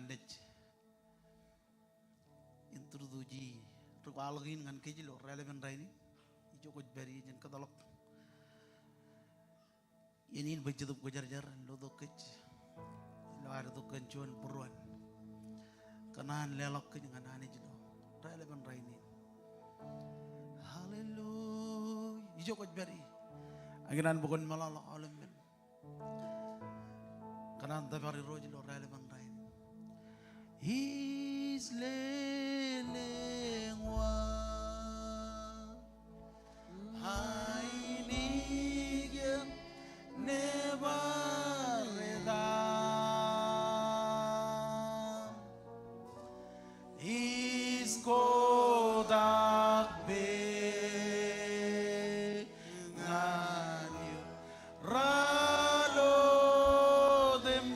bandage. Introduji rukalagin ngan kejilo relevant raini. Ijo ko beri jen kadalok. Ini bejutup ko jar-jar lo dokej. Lo ada to kencuan puruan. Kanan lelok ke dengan ane jilo. Relevant raini. Hallelujah. Ijo ko beri. Aginan bukan malala alam men. Kanan tabari roji lo relevant raini. He's leling wa hiding never redam. He's kodak be nganyo ralo dem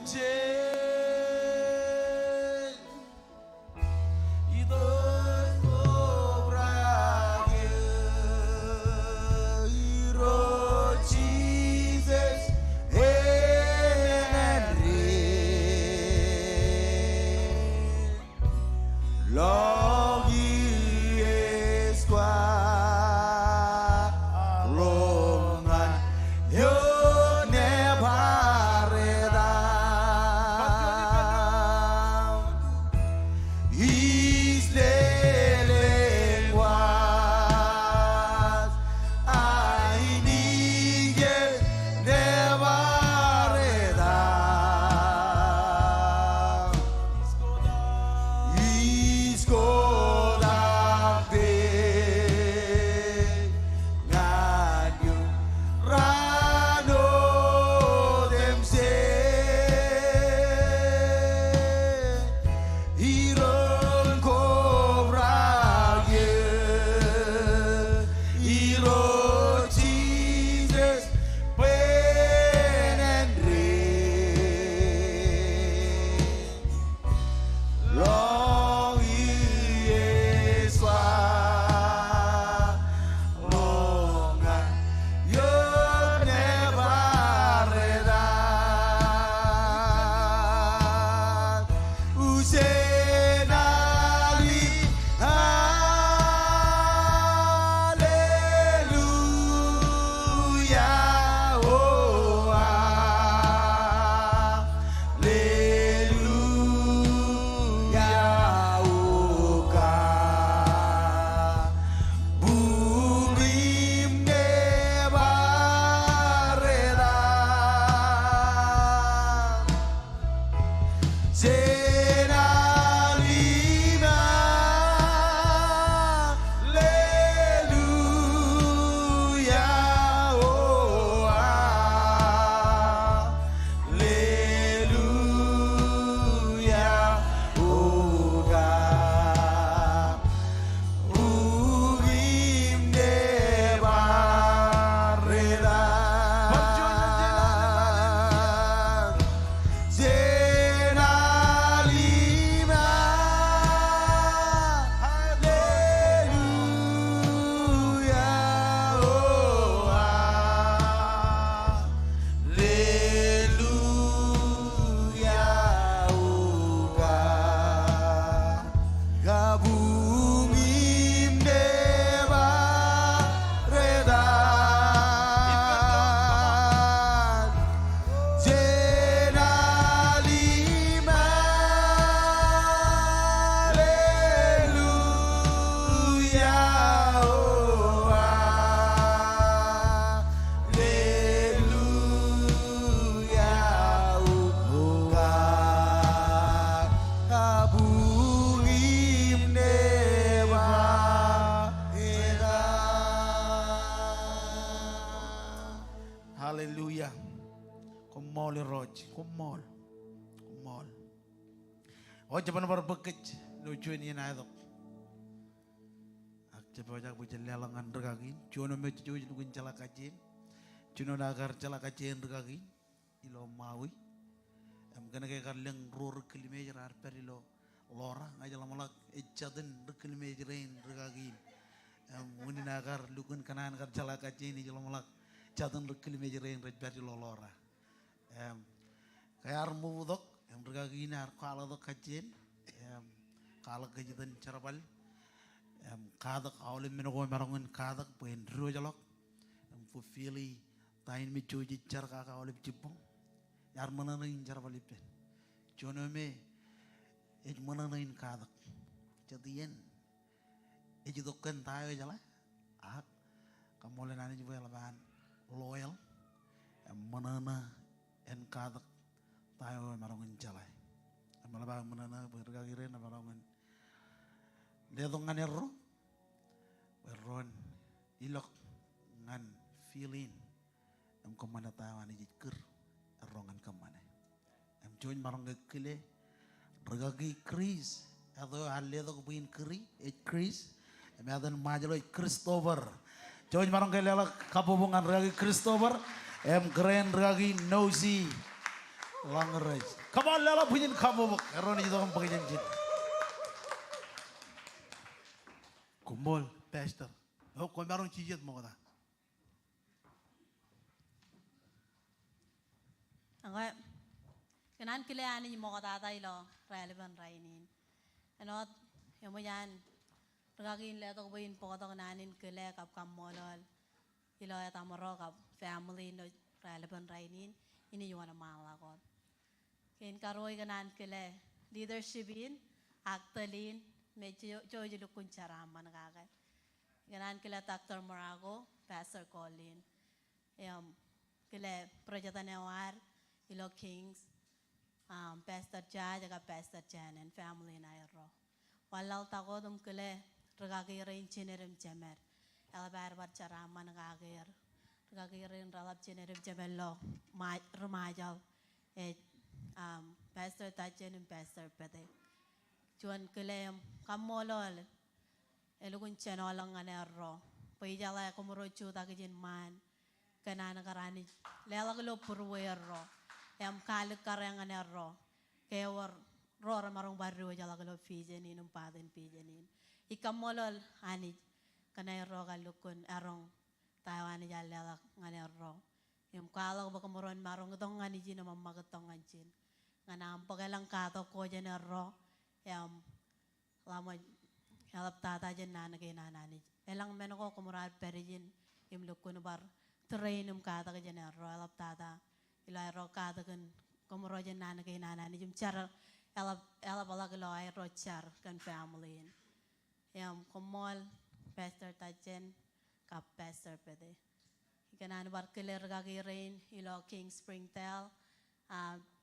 Kumol roj, kumol. Oh japan baru bekej, lucu ini naik. Ak japan jak bujan lelangan regagin, cuno mecu jugun calakajin, cuno nagar calakajin regagin, ilo maui. Am kena kayak kaleng rur kelimejer arper ilo lora, aja lamalak ecaden kelimejerin regagin. Am muni nagar lukun kanan kar calakajin ilo lamalak caden kelimejerin regber ilo lora. Kayak armu budok, Em regaginar kala do kajen. Em kala kajitan carabal. Em kadak awle menogo marangun kadak pen rojalok. Em fulfilli tain mi choji charka ka awle cipong. Yar mananain carabal ipten. Jono me ej mananain kadak. Jadian ej dokan tayo jala. Ak kamolen ani juga laban loyal. Em manana en kadak tayo marangun jalai. Em laban manana bergagire na marangun. Dia dongan erro. Berron ilok ngan feeling. Em komana tayo ani jikir errongan kamane. Em join marang kile regagi Chris. Atau halle to buin kri Chris. Em adan majalo Christopher. Join marang kile la kapubungan regagi Christopher. Em keren regagi Nosy. Langrej. Come on lala buin kapubuk. Erron itu kan pakai janjit. Kumbol, pastor. Oh, kau marong cijet mo kata. Angka kanan kile ani mo kata ilo relevant rainin. Anot yung yan regagin le to buin po to kananin kile kap kamolol. Ilo ya tamoro kap family no relevant rainin. Ini yung na malakot. Kin karoy kanan kile leadership in actalin medyo jojo lukun charama nakaka. Kanan kila Dr. Morago, Pastor Colin. Kila Project Anewar, Ilo Kings, Pastor Jai, jaga Pastor Jan and family na iro. Walau tako dum kila regagir chinerim jemer. Elbar bar charama nakagir. Regagir ralap chinerim jemelo rumajal. Pastor Tajen and Pastor Pete. Juan kelem kamolol elugun channel lang anerro payjala kumuro chuta kejin man kanana karani lela gelo purwero em kalik karang anerro kewar rora marong barrio jala gelo fijenin umpaden fijenin ikamolol ani kanayro galukun arong tawani jala nganerro em kala ba kumuron marong tong ani jin mamagatong anjin nganam pagalang kato ko jenerro lama help tata jen nana ke nana ni elang meno ko kumurar perijin im lukun bar train kata ke jen ro help tata ilai ro kata kan kumuro jen nana ke nana ni jum char help ala ke lo ai ro char kan family kumol pastor tajen kap pastor pede ikanan bar keler gagi rain ilo King Springtail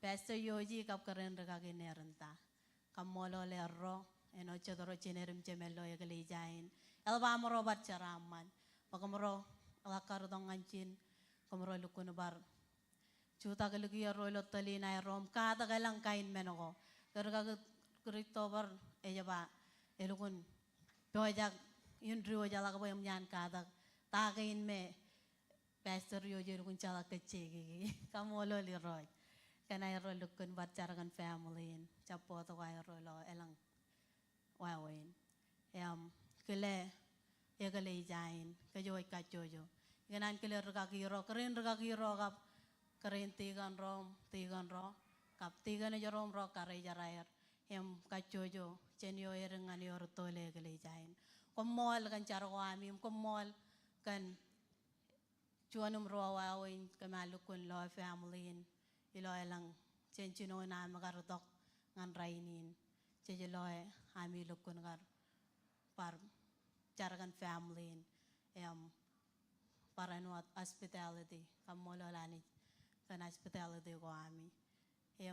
pastor Yoji kap keren gagi nerenta kamolo lerro eno chodoro chinerim chemelo ya kalijain elba amro bar charaman pakamro alakar dongancin kamro lukun bar chuta kalugi ro lotali na rom kata kalang kain menoko karga krito bar ejaba elukun pojak yundrio jala ko yam nyan kata takain me pastor yo lukun chala kechegi kamolo liroy kanay ro lukun bar charagan family chapo to kay ro lo elang wawain kele kele jain kajoy kajojo ganan kele regagiro keren regagiro kap keren tigan rom kap tigan jorom ro kare jarayer kajojo chenyo erengan yor tole kele jain komol kan charo ami komol kan chuanum ro wawain kamalukun lo family ilo elang chenchino na magarotok ngan rainin cejeloe ami lukun gar par caragan family paranuat hospitality kamololani kan hospitality ko ami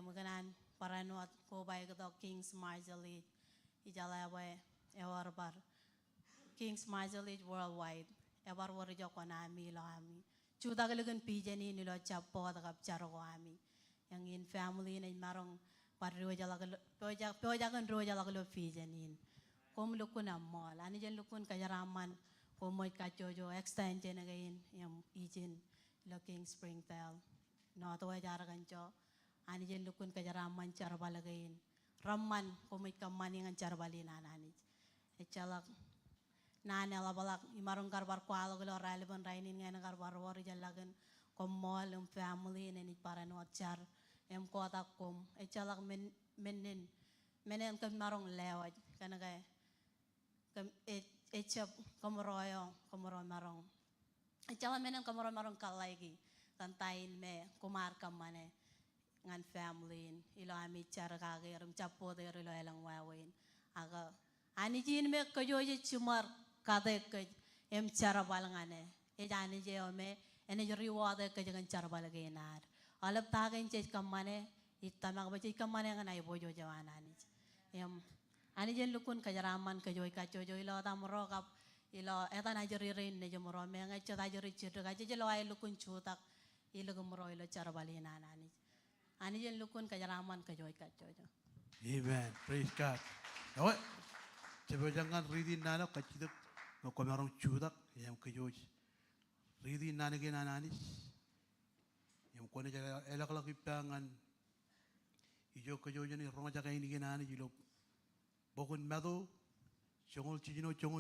maganan paranuat ko bay ko Kings Marjorie ijala way ewar bar Kings Marjorie worldwide ewar war jo ko nami lo ami chuta galagan pijani nilo chapo takap charo ko ami yang in family na marong parro jala pojak kan ro jala lo fijanin kom lukun amol ani jan lukun kajaraman komoy kajojo extend jen again yang ijin lo King Springtail no to jara kancho ani jan lukun kajaraman charbalagain ramman komoy kamani ngan charbalina nani echalak nane la balak imarong karbar kwalo lo relevant rainin ngan karbar war jalagan komol family neni para no char em kotakum echalak menen kam marong lewaj kana kay kam echap kamoroyo marong echala menen kamoro marong kalaygi kantain me kumar kamane ngan family ilo ami cara kage rum chapo de ilo elang wawin aga ani jin me kajoje chumar kade ke em cara balangane e jani je ome ene reward ke jangan cara balagainar alap tagen je kamane itamak bace kamane ngan ay bojo jawana ani em ani jen lukun kajaraman kajoi kacojo ilo tamro kap ilo eta najeri rin ne jomoro me ngai chata jeri chedo kaje lo ay lukun chutak ilo gumro ilo cara balina ani jen lukun kajaraman kajoi kacojo. Amen. Praise God. Now, coba jangan reading nana kacidak no komarong chudak yang kejoj. Reading nana ke nana anis. Yang kone jaga elak lagi pangan. Ijo kejoj ni roma jaga ini ke nana jilo. Bokun mado. Chongol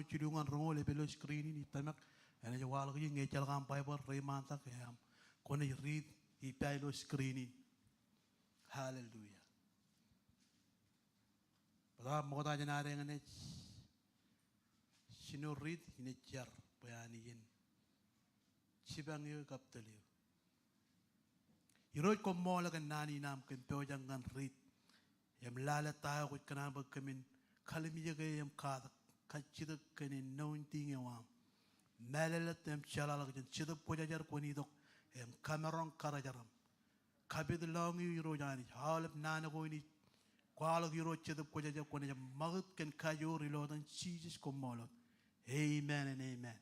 cidungan rongol lebelo screen ini tamak. Ane jawal lagi ngejal kampai ber remantak ya. Kone read ipalo screen ini. Hallelujah. Pada mau tanya nare ngane sino read ini jar bayaniin sibang yo kapteliu. Iroi ko mo la kan nani nam kan peo jangan read. Yam lala tayo ko kana ba kamin kalimi jaga yam ka kachida kanin nointing yam. Malala tem chala la kan chida pojajar ko ni dok yam kamerong karajaram. Kabid long iro jani halap nana ko ni kwalak iro chida pojajar ko ni magut kan kayo reloadan Jesus ko molot. Amen and amen.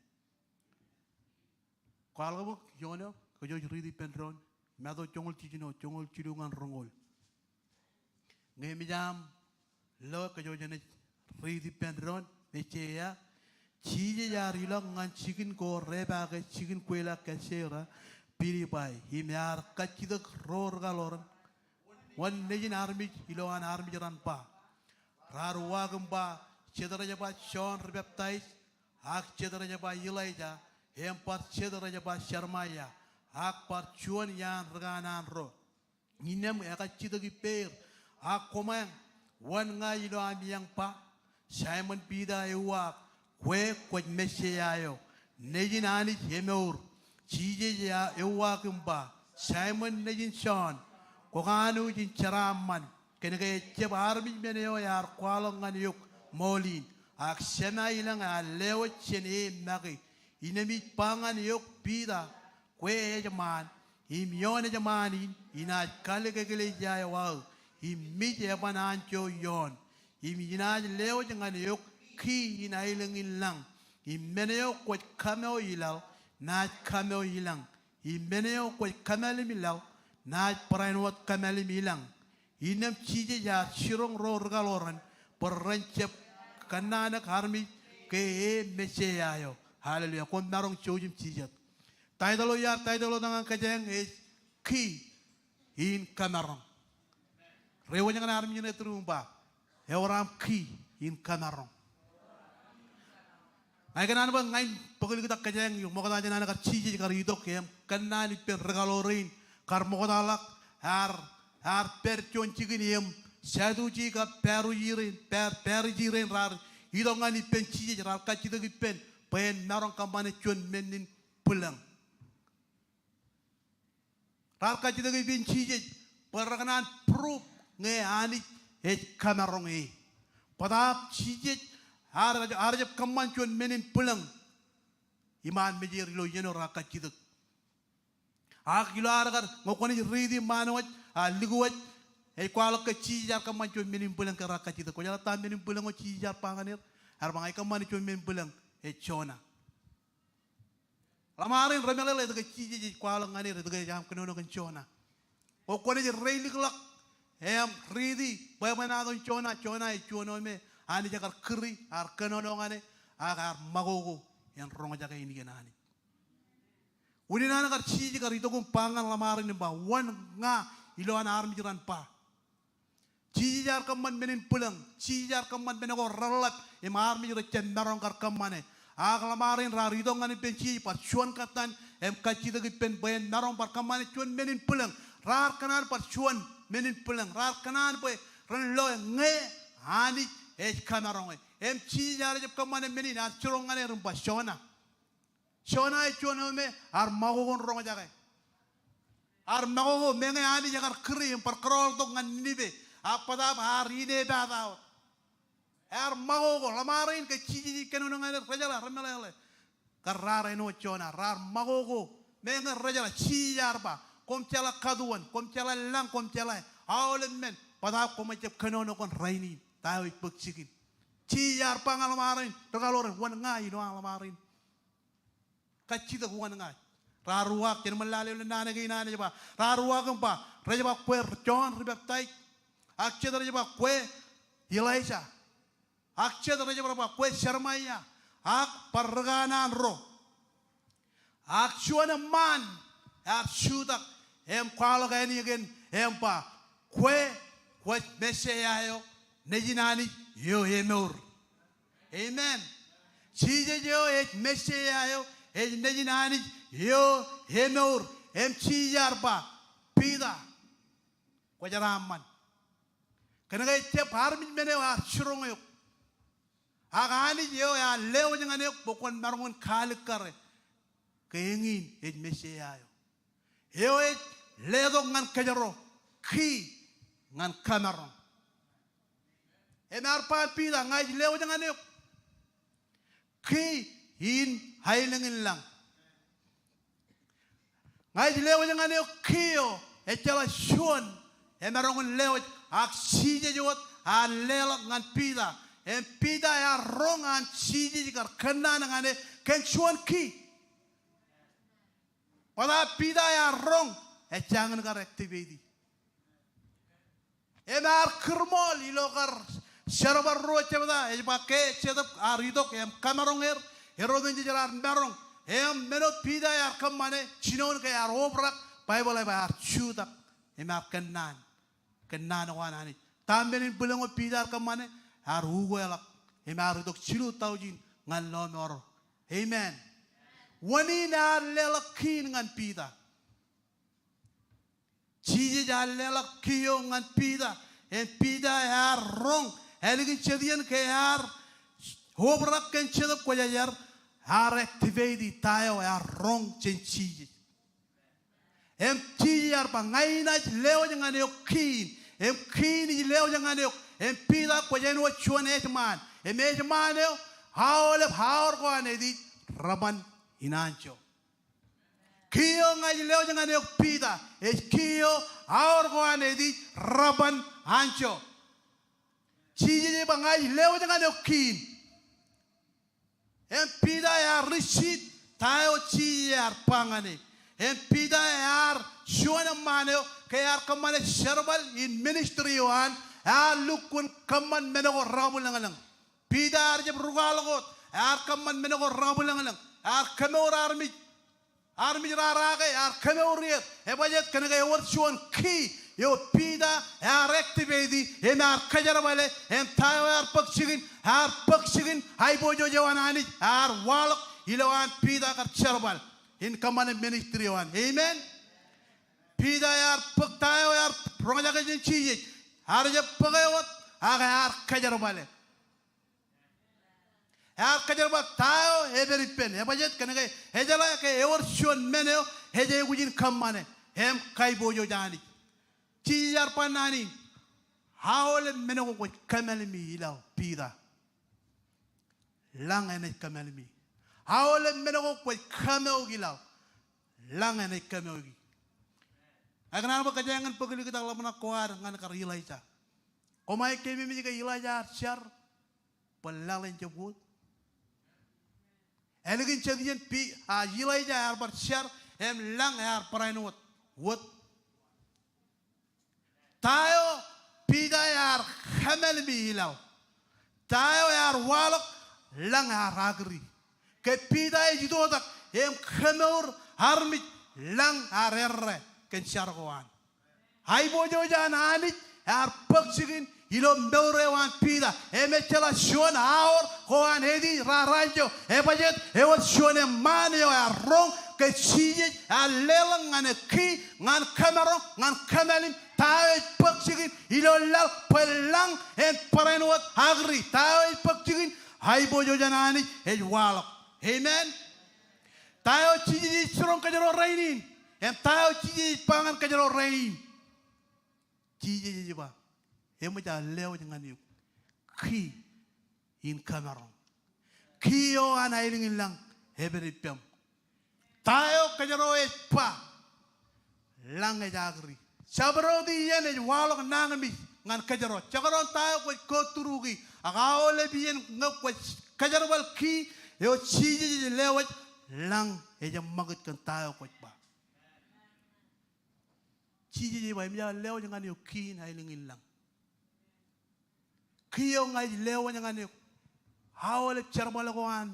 Kwalak yono ko jo ridi pendron mado chongol cidungan rongol. Ngemi jam lo ko jo jane ridi pendron mecheya chije ya rilong ngan chicken ko reba ke chicken kwela ke sera pili pai himyar kachidak ror galoran wan nejin army iloan army jaran pa raruwa gamba cedera jaba shon rebaptize ak cedera jaba ilaija empat cedera jaba sharmaya ak par chuan yan raganan ro nginem eka chidagi per ak komang wan nga ilo amiyang pa Simon pida ewak kwe kwaj mesyayo nejin ani hemeur chije ya ewak mba Simon nejin shon kokanu jin charaman kenege chebar mi meneo yar kwalong ngani yuk molin ak sena ilang a lewo chene magi inemi pangan yuk pida kwe jaman imione jamani ina kale kegele jaya wau imije banancho yon imina lewo jangan yuk ki ina ilang ilang imeneo kwaj kameo ilau na kameo ilang imeneo kwaj kamel milau na prainwat kamel milang inem chije ya shirong ro regaloran perrencep kanana karmi ke meseyayo haleluya kon narong chojim chijat taidalo ya taidalo dengan kajeng is ki in kamarong rewo jangan armi ne trumba eoram ki in kamarong ay kanan ba ngain pagil kita kajeng yung mo kata nana kar chije kar idok kem kanani per regalorin kar mo dalak har per chonchigin yem sadu ji ka peru jiren rar idongani pen chije rar ka chidagi pen pen narong kamane chon menin pulang rar ka chidagi pen chije perakanan proof nge ani kamarong padap chije har jab kaman chon menin pulang iman mejir lo yeno rar ka chidag ak ilar kar ngokoni ridi manwat liguwat kwalak ke cijar kaman chon menin pulang ka rar ka chidag ko jala tam menin pulang o cijar panganir har bangay kaman chon menin pulang chona lamarin remelele de cije kwalak ngani de jam kenono kan chona o kone je reiliklak em ridi bayanado chona chono me ani jakar kri ar kenono ngane agar magogo yang rongo jaka ini genani uni nana kar cije kar itu kum pangan lamarin ba wan nga iloan armi jiran pa cijar kaman menin pulang cijar kaman menego ralat em armi jira cendarong kar kamane lamarin rari dong ngani penci par chuan katan em kaci dagi pen bayan narong par kamane chuan menin pulang rar kanan par chuan menin pulang rar kanan boy ran lo nge ani kamarong em chi jar jab kamane menin ar churongane rumpa shona e chona me ar magogon rong jage ar magogo menge ani jagar kri par krol dog ngan nibe apada ar ine bada ar magogo lamarin ke chi kenunangane rajala ramele karara eno chona rar magogo menge rajala chi jarba kom chala kaduan kom chala lang kom chala awlen men pada kom macam kenono kon raini tahu ikbeksigin chi jar pangalamarin togalore wan ngai no alamarin kacita wan ngai raruak ken melale nane ke nane jaba raruak pa rajaba kwe chon ribak tai akche rajaba kwe Elijah akche rajaba kwe sharmaya ak parganan ro ak chuana man ak shudak em kwalo gani again em pa kwe mesaya yo nejinani yo emur amen chije yo mesaya yo nejinani yo emur em chijar pa pida kwajaraman kana ga te parmin mene wa shurong yo agani yo ya leo ngane bokon marngon khalikare kengin mesaya yo ledo ngan kajaro ki ngan kamarong enar pa pida ngai leo jangan yok ki in hailengin lang ngai leo jangan yok kio etela shon emarong leo ak sije jot a lelo ngan pida em pida ya rong an sije jikar kena ngane ken shon ki pada pida ya rong jangan kar activity enar kermol ilokar syarabar roche bada pakai cedap aridok em kamarong herodin jalar merong em menot pida ya kemane cinon ke ar obrak bible ba ar chudak enar kenan wanani tambenin bulango pida kemane ar ugo elak emar dok cilu taujin ngan lomor amen wani na lelakin ngan pida Chije jalelak kiyo ngan pida en pida yar rong eligin chedian ke yar hobrak ken chedap ko yar har activate tayo yar rong chen chije em chije yar pa ngai na leo jangan yo kin em kin ni leo jangan yo em pida ko yen wo chuan etman em etman yo haor ko anedi raban inancho Kio ngai leo jangan yok pida, kio aor ko anedi raban ancho. Chije ba ngai leo jangan yok kin. Em pida ya rishit tayo chije yar pangane. Em pida yar shuana maneo kayar kamane sherbal in ministry wan ya lukun kaman menego rabul langalang. Pida arje brugalagot yar kaman menego rabul langalang. Yar kamor army Army rarage ar kemuriet ebajet kenega yorchuan ki yo pida ar activate enar kajarabale em tayo ar paksigin hay bojo jawanani ar walok ilawan pida kar charbal in kamane ministry wan amen pida ar pak tayo ar projaga jin chije ar je pagayot ar kajarabale Ar kajarba tayo every pen ebajet kenega hejala ke eworshon meneo heje gujin kamane hem kai bojo jani chijar panani haole meneo ko kamelmi ilaw pida lang ene kamelmi haole meneo ko kameo gilaw lang ene kameo gi agana ba kajangan pagli kita lamna kuar ngan kar ilaija komai kemi mi ga ilaija char palalen jebut Elegin chedian pi a Elijah ar bersyar em lang ar perainut wot tayo pida ar khamel mi hilaw tayo ar walok lang ar agri ke pida jidodak em khamur harmit lang ar erre ken syargoan hay bojo janani ar paksigin ilo meurewan pida emechela shon aor koan hedi raranjo ebajet ewat shone manio arong ke chije alelang ngane ki ngan kamero ngan kamelim tawe pakchigin ilolal pelang en parenwat agri tawe pakchigin hai bojo janani e walak amen tayo chije surong kajaro rainin en tayo chije pangan kajaro rain chije ba emo ja leo ngani ki in kamero kiyo anailing lang heberi pem tayo kajaro e pa lang e jagri sabro di yen e walok nangami ngan kajaro chakaron tayo ko turugi agaole bien ngak ko kajaro wal ki yo chiji lewat lang e jam magut kan tayo ko pa chiji ba mi lew ngan yo ki na ilingin lang kiyo ngai lew ngan yo hawale charmala ko an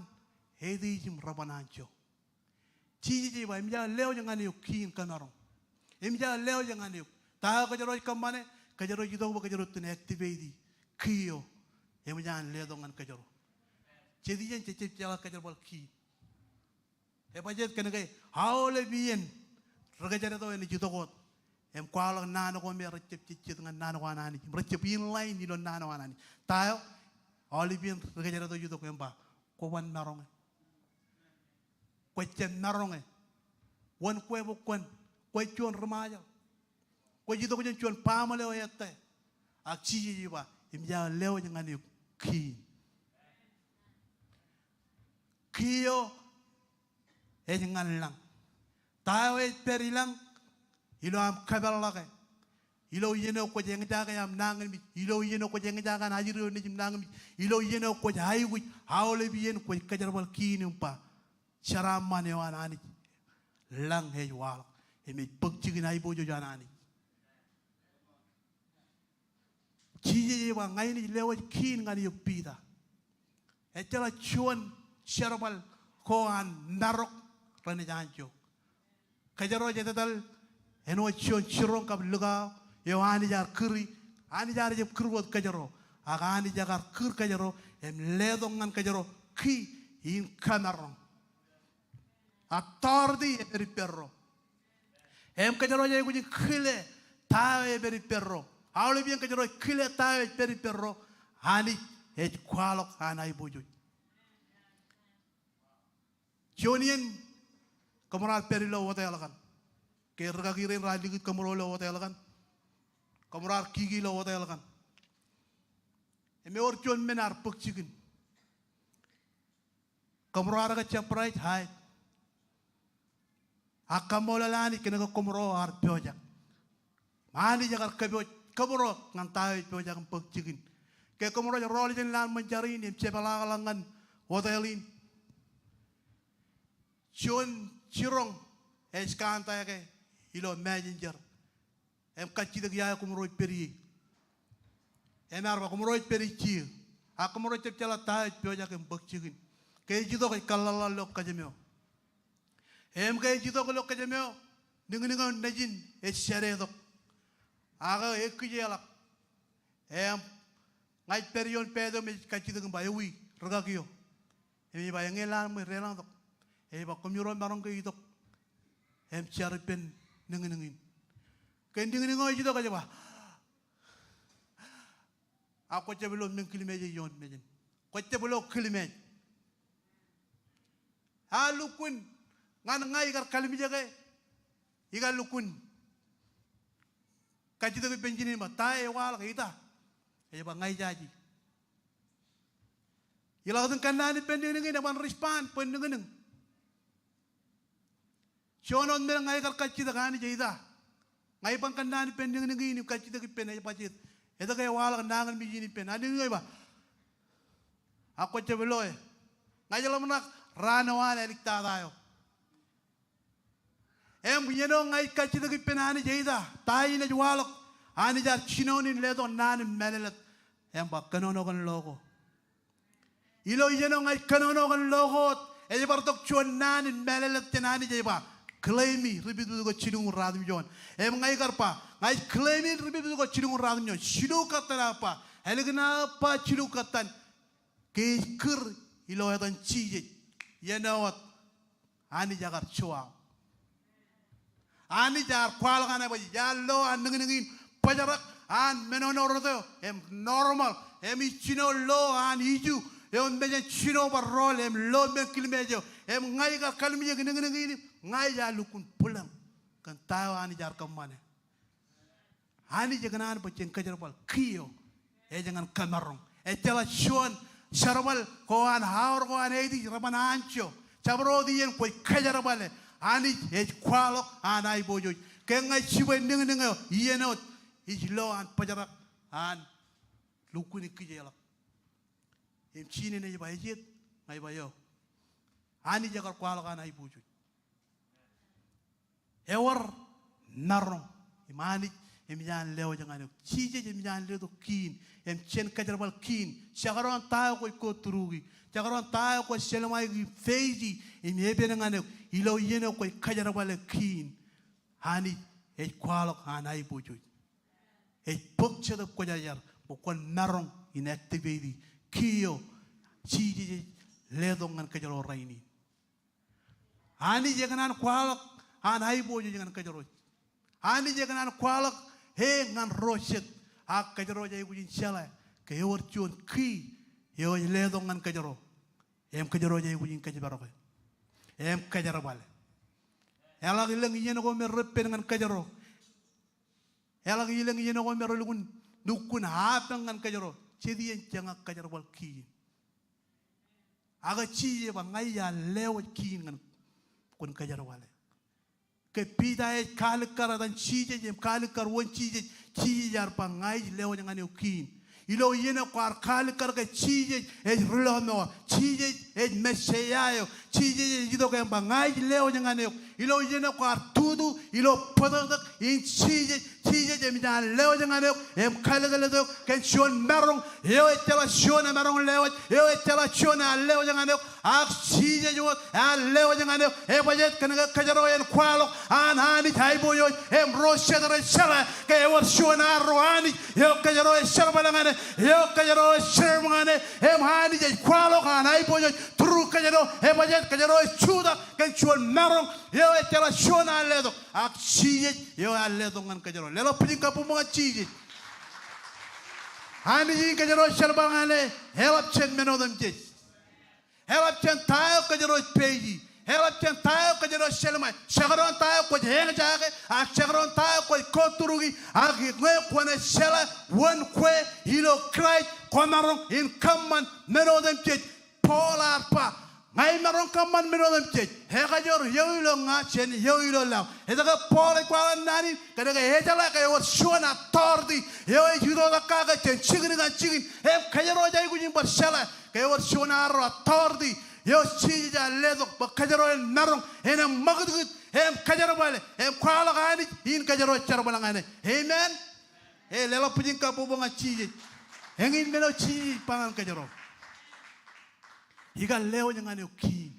hedi jim rabanancho chiji ba mi lew ngan yo ki kanaro imja leo jangan yuk tahu kajaro ikamane kajaro jido kajaro tune activate kiyo imja leo dongan kajaro jadi jen cecep jawa kajaro bal ki bajet kene kay haole bien ragajare to en jido kot em kwalo nano ko me recep cecep ngan nano ko anani recep in line ni lon nano anani tayo oli bien ragajare to jido ko emba ko wan narong ko chen narong won ko bo kon ko chuan remaja ko jido ko chuan pamale o yette ak chiji ba imja leo ngani ki kiyo e ngan lang tawe perilang ilo am kabalake ilo yeno ko jeng jaga yam nangan mi ilo yeno ko jeng jaga na jiro ni jim nangan mi ilo yeno ko haygu hawle bi yen ko kajarbal ki pa charamane wanani lang he wala emi pagchigin ay bojo janani chije ba ngai ni lewa kin ngani yupida etela chuan sharabal ko an narok rani janjo kajaro jetadal eno chuan chirong kab luga yo ani jar kuri ani jar je kurwot kajaro aga ani jagar kur kajaro em ledong ngan kajaro ki in kamarong atordi eri perro em kajaro jay ko khile tawe beri perro awle bien kajaro khile tawe beri perro hani e kwalok anai bojo jonien kamoral perilo hotel kan ke raga giren radigit kamorolo hotel kan kamoral kigi lo hotel kan em or jon menar pokchigin kamoral ga chaprait hai akamola lani kena ko komro ar pojak mani jagar kabro ngan tayo pojak pagchigin ke komro ja roli den lan manjari ni chebala langan hotelin chon chirong eskanta ke ilo messenger em kachi de ya komro peri em arba komro peri chi akomro chepchala tayo pojak pagchigin ke jido ke kalala lok kajemeo em kay jito ko lok kajameo ningan najin e shere dok aga ekjelak em ngai perion pedo me kachito ng bayawi ragakyo em bayang elan mo relang dok e ba komyuron marong kay dok em charpen ningin kending ningo jito kajaba ako chabelo ng kilimeje yon mejen ko chabelo kilime halukun ngan ngai gar kalmi jaga igal lukun kajito ko benjini ma tae wal kita e ba ngai jaji ila dun kanani pending ngi na ban respond pending ngi chonon mer ngai gar kajito gani jaida ngai ban kanani pending ngi ni kajito ki pen e pajit eta kay wal nangan mi jini pen ani ngai ba ako chebeloy ngai jalo nak ranawan elikta dayo em yeno ngai kachito ki penani jaida tai na jwalok ani jar chinonin ledo nan melelet em ba kanono kan logo ilo yeno ngai kanono kan logo e bartok chuan nan melelet tenani jaiba claimi ribidu go chidung radum jon em ngai karpa ngai claimi ribidu go chidung radum jon shidu katana pa elegna pa chidu katan ke kur ilo edan chije yenawat ani jagar chua ani jar kwal ngane ba yallo an ngin pajarak an menonorodo em normal em ichino lo an iju em beje chino barol em lo ben kilmejo em ngai ga kalmi ngin ngai ja lukun pulang kan tayo ani jar kamane ani jaganan baceng kajarwal kiyo jangan kamarong tela shuan sharwal ko an haur ko an edi raban ancho cabro dien ko kajarwal ani kwalok anai bojo kengai chiwe ning yenot ijlo an pajarak an lukuni kijela em chine ne ba jet ngai ba yo ani jagar kwalok anai bojo ewar narong imani em jan leo jangan chije em jan leo kin em chen kajarwal kin chagaron tayo ko turugi chagaron tayo ko selmai feiji em ebe ngane ilo yeno ko kajarwal kin hani kwalok hanai bojo pokche da ko jajar ko narong inactivity kiyo chije ledo ngan kajaro raini hani jangan kwalok hanai bojo jangan kajaro hani jangan kwalok he ngan roset ak kajaro jay gujin shala ke yor chon ki yo ledo ngan kajaro em kajaro jay gujin kajaro em kajaro bale ela gilang yen ko mer repen ngan kajaro ela gilang yen ko mer lugun dukun hapang ngan kajaro chedi en janga kajaro bal ki aga chi ba ngai ya lewo ki ngan kun kajaro bale ke pida e kalikar dan chije jem kalikar won chije jar pangai leo jangan ukin ilo yena kwar kalikar ke chije e rulono chije e meseyayo chije jido ke pangai leo jangan ilo yena kwar tudu ilo podak in chije jem jan leo jangan em kalikar do ken shon marong yo etela shon marong leo yo etela shon leo jangan ak chije jo leo jangan e bajet kan kajaro en kwalo an hani taiboyo em roshedre shala ke war shona rohani yo kajaro sharbalangane yo kajaro sharmane em hani je kwalo kan aiboyo tru kajaro e bajet kajaro chuda ke chon marong yo etela shona ledo ak chije yo ledo ngan kajaro lelo pidika pumunga chije hani ji kajaro sharbalangane helap chen menodam je helap chen tayo kajaro peji helap chen tayo kajaro shelmai shagaron tayo ko heng jage ak shagaron tayo ko koturugi ak ngwe ko ne shela won kwe hilo krai komarong in kamman menodem je polar pa ngai marong kamman menodem je he kajor yoilo nga chen yoilo law edaga pole kwa nani kadaga hejala ka yor shona tordi yo judo da kaga chen chigni ga chigin he kajaro jai gujin bar shela ka yor shona ro tordi yo chija ledo ba kajaro en narong ena magdut em kajaro bale em kwala gani in kajaro charbala ngane amen e lelo pujin ka bobo nga chije engin melo chi pangan kajaro iga leo ngane ki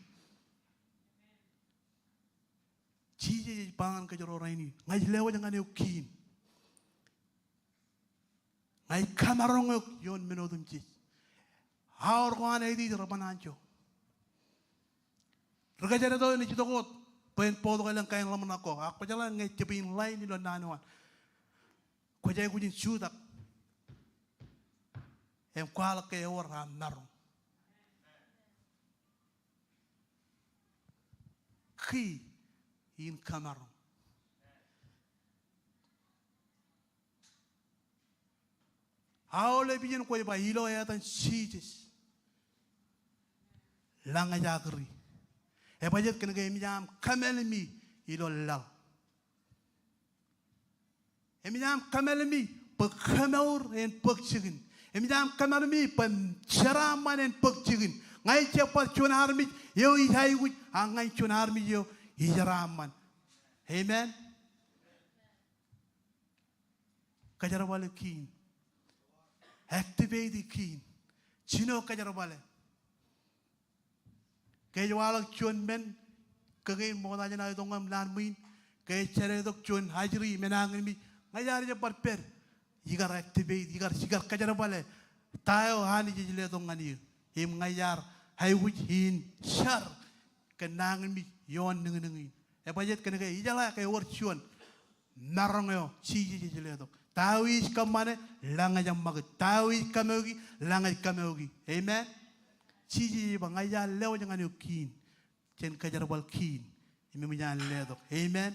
chije pangan kajaro raini ngai leo ngane ki ngai kamarong yon menodum chi haur gane di rabanancho Regajara do ni chito ko pen podo kailang kain laman ako. Ako jalan ngai chepin lain ni lo nanuan. Ko jay ko din sudak. Em kwala ke ora narong. Ki in kamarong. Aole bijen ko ba hilo ya tan sitis. Langa jagri. E bajet kena ke emiam kamelmi ilo lal. Emiam kamelmi pe kamaur en pekchigin. Emiam kamelmi pe charaman en pekchigin. Ngai cepat chunarmi yo ihai gu angai chunarmi yo hijaraman. Amen. Kajarawale kin. Activate the kin. Chino kajarawale. Kaya walang chun men kagay mo na na itong lan min kaya chere dok chun hajri menangin mi ngayari je parper igar activate igar sigar kajara bale tayo hani je le dong ngani him ngayar hay wuj hin shar kenangin mi yon nengin. Bajet kene ke ijala ke worchuan. Narango chiji jiledo. Tawis kamane langa jam mag. Tawis kameogi langa kameogi. Amen. Chiji bangaya lew jangan yukin. Chen kajar bal kin. Imi munyan ledo. Amen.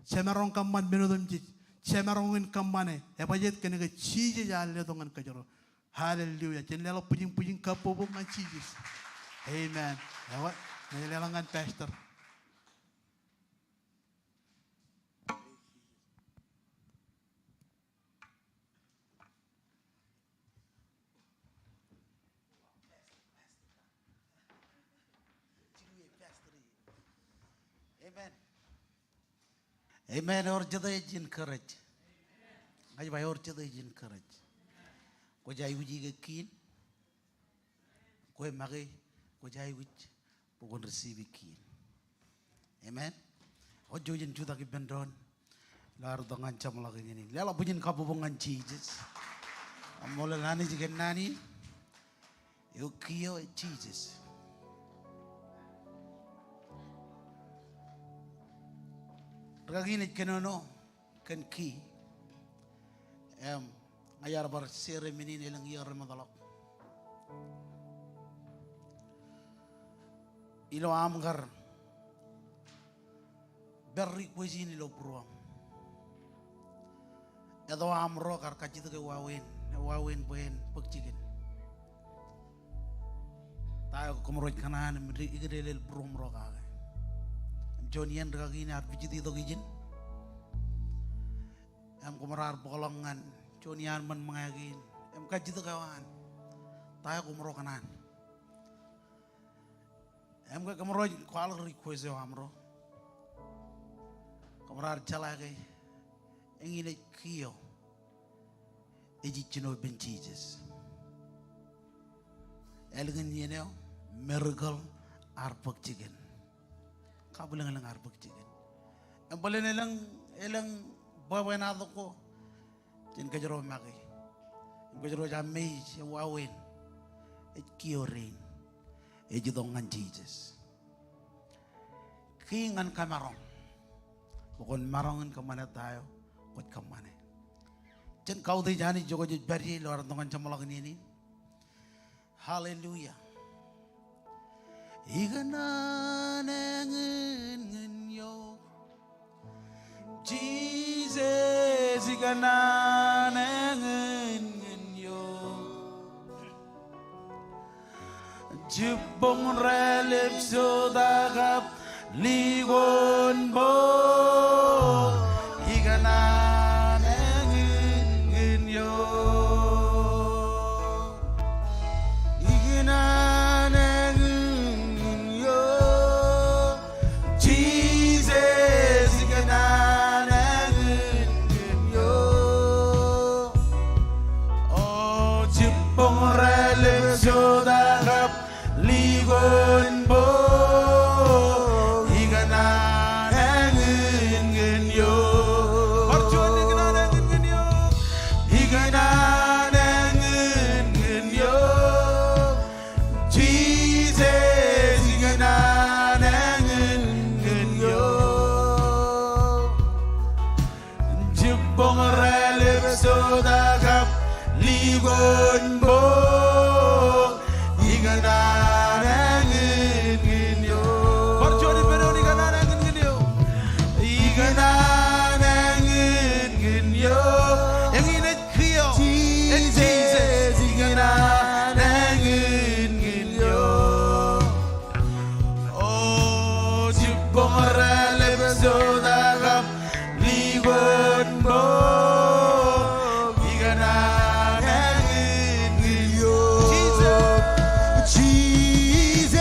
Semarong kaman benodom jij. Semarongin kamane. Bajet kene ke chiji jale dongan kajaro. Hallelujah. Chen lelo pujing kapobong ngan chiji. Amen. Lewat nelelangan pastor. Amen. Amen. Or jada jin courage. Ay bay or jada jin courage. Ko jay wuji ga kin. Ko magi ko jay wuj ko gon receive kin. Amen. O jojin juta ki bendon. Lar dangan cham lagi ni. Lela bujin ka bubungan Jesus. Amola nani jigen nani. Yo kiyo Jesus. Raginit kenono kan ki ayar bar sere minin ilang iyar madalak ilo amgar berri kuisini lo pruam edo amro kar kajit ke wawen buen pekcigen tayo kumroy kanan mri igdelel prum ro ka Jonian ragini ar bijiti to gijin kumarar bolongan Jonian man mangagin kajit kawan tayo kumro kanan ka kumro kwal request amro kumarar chalage engine kiyo ejichino ben Jesus elgen yeneo miracle ar pekcigen kabulang lang arbag chicken. Ang pala nilang bawa na ko. Jen kajaro maki. Ang kajaro jamay siya wawin. Et kiyorin. E jidongan Jesus. Kingan kamarong. Bukon marongan kamana tayo. Kot kamane. Jen kau di jani jogo jid beri luar dongan camalak ini. Hallelujah. Igananengin yo Jesus igananengin yo Jibong relip sudagap ligon bo igananengin yo ligon bo igananengin yo Orchuan igananengin yo igananengin yo Jesus igananengin yo Jibong relip sodagap ligon bo igananengin yo Orchuan ibenon igananengin yo igananengin yo yang ini kriyo Jesus igananengin yo oh jibong relip sodagap ligon bo Jesus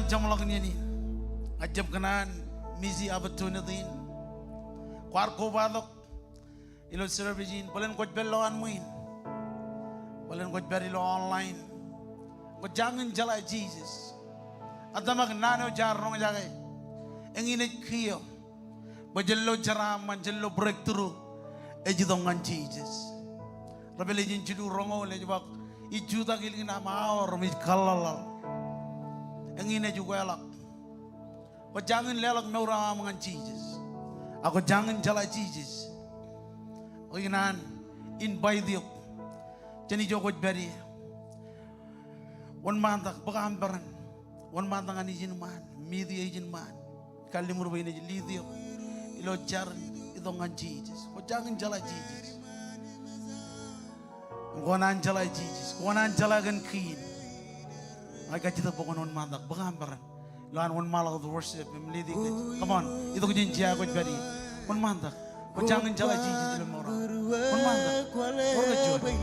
jamlak ni ajab kanan misi opportunity kwar ko badok ilo servicin palen ko belloan muin palen ko berilo online ko jangan jala Jesus adama nano jarong jagay engine kiyo bajello jaraman jello breakthrough ejidongan Jesus rabelejin judu rongo le jabak ijuta kilina maor mi kalal engine juga elak ko jangan lelak meura mangan Jesus aku jangan jala Jesus o inan in baydiok jeni jogo beri won mantak bakam baran won mantak ani jin man midi jin man kalimur bayne lidio ilo jar itu ngan Jesus ko jangan jala Jesus ko nan jala Jesus ko nan jala gan kin aga jita pokon won mantak bakam baran Luan one malah the worship him leading it. Come on, itu kujin jia kuj beri. One mantak, kau jangan jalan Jesus dalam orang. One mantak, kau kejuan.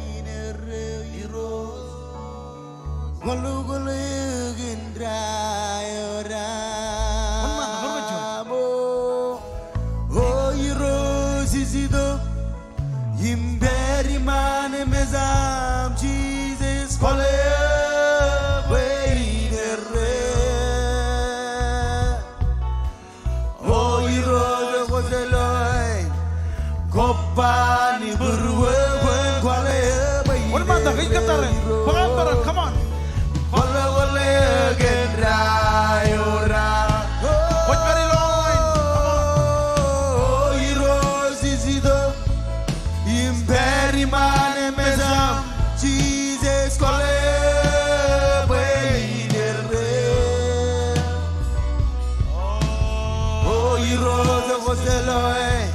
Golu golu gendra ora. One mantak, kau kejuan. Oh iro sisido imberi mane mezam Jesus kole. Kopani berwewen kwale bayi. One mantak, kau kataran. Bakam baran, come on. Kwale kwale gendra ora. Kuj beri online. Oh iro sisido imberi mane mezam Jesus kole bayi derre. Oh iro de koseloe.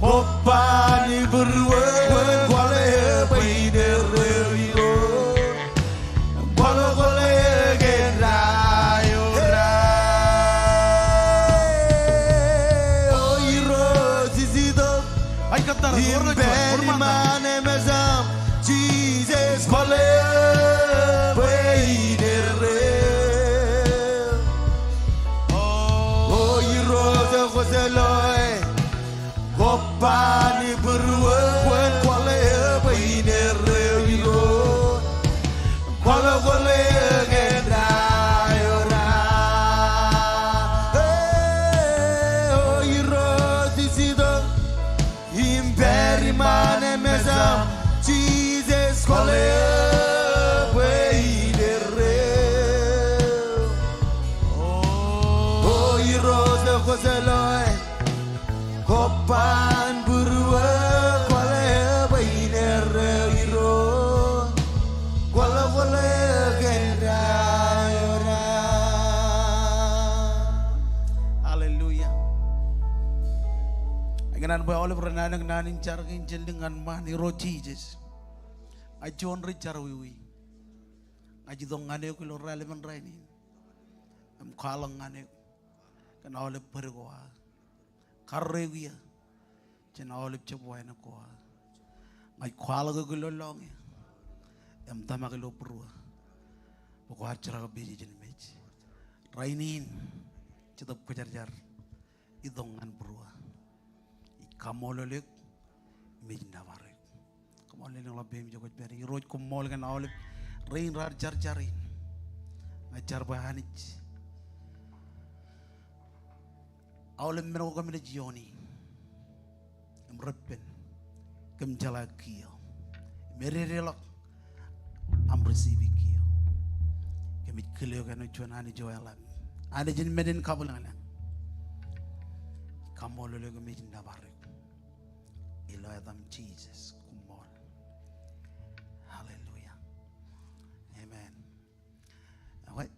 Kopani berwewen kwale bayi rewiro kwale kwale gendra ora. Oh iro sisido Ay kataran, kau kejuan. imberi One mantak. mane mezam Jesus kwale bayi rew. Oh iro de koseloe Kopani berwewen kwale bayi rewiro kwale kwale gendra ora. Oh iro sisido imberi mane mezam Jesus kwale bayi rew. Oh iro de koseloe Kopan burwa kwale bayi rewiro kwale kwale gendra ora. Haleluya. Aganan ba oleh berenang naning cara kinjil dengan mani ro Jesus. Ajon ricar wiwi. Aji dong ngane ko lo relevan raini. Am kalang ngane kan oleh bergoa. Karregia. Cina oleh coba na ko. Ngai kwala ko long ya. Am tama ko lo perua. Poko harcara ko biji jen meji. Rainin. Cita kejar-jar. Idongan perua. Ikamololek meji nawarek. Kamololek la bem jogot beri. Roj kumol kan oleh rain rar jar-jarin. Ngajar bahanich. Awalnya mereka kami Joni, merepen, kami jalan kio, merelak, amresibi kio, kami kelio kan ujuan ani joalan, ada jen meden kabulan, kamu lalu kami jen nabarek, ilah adam Jesus kumol, haleluya, amen. Awak,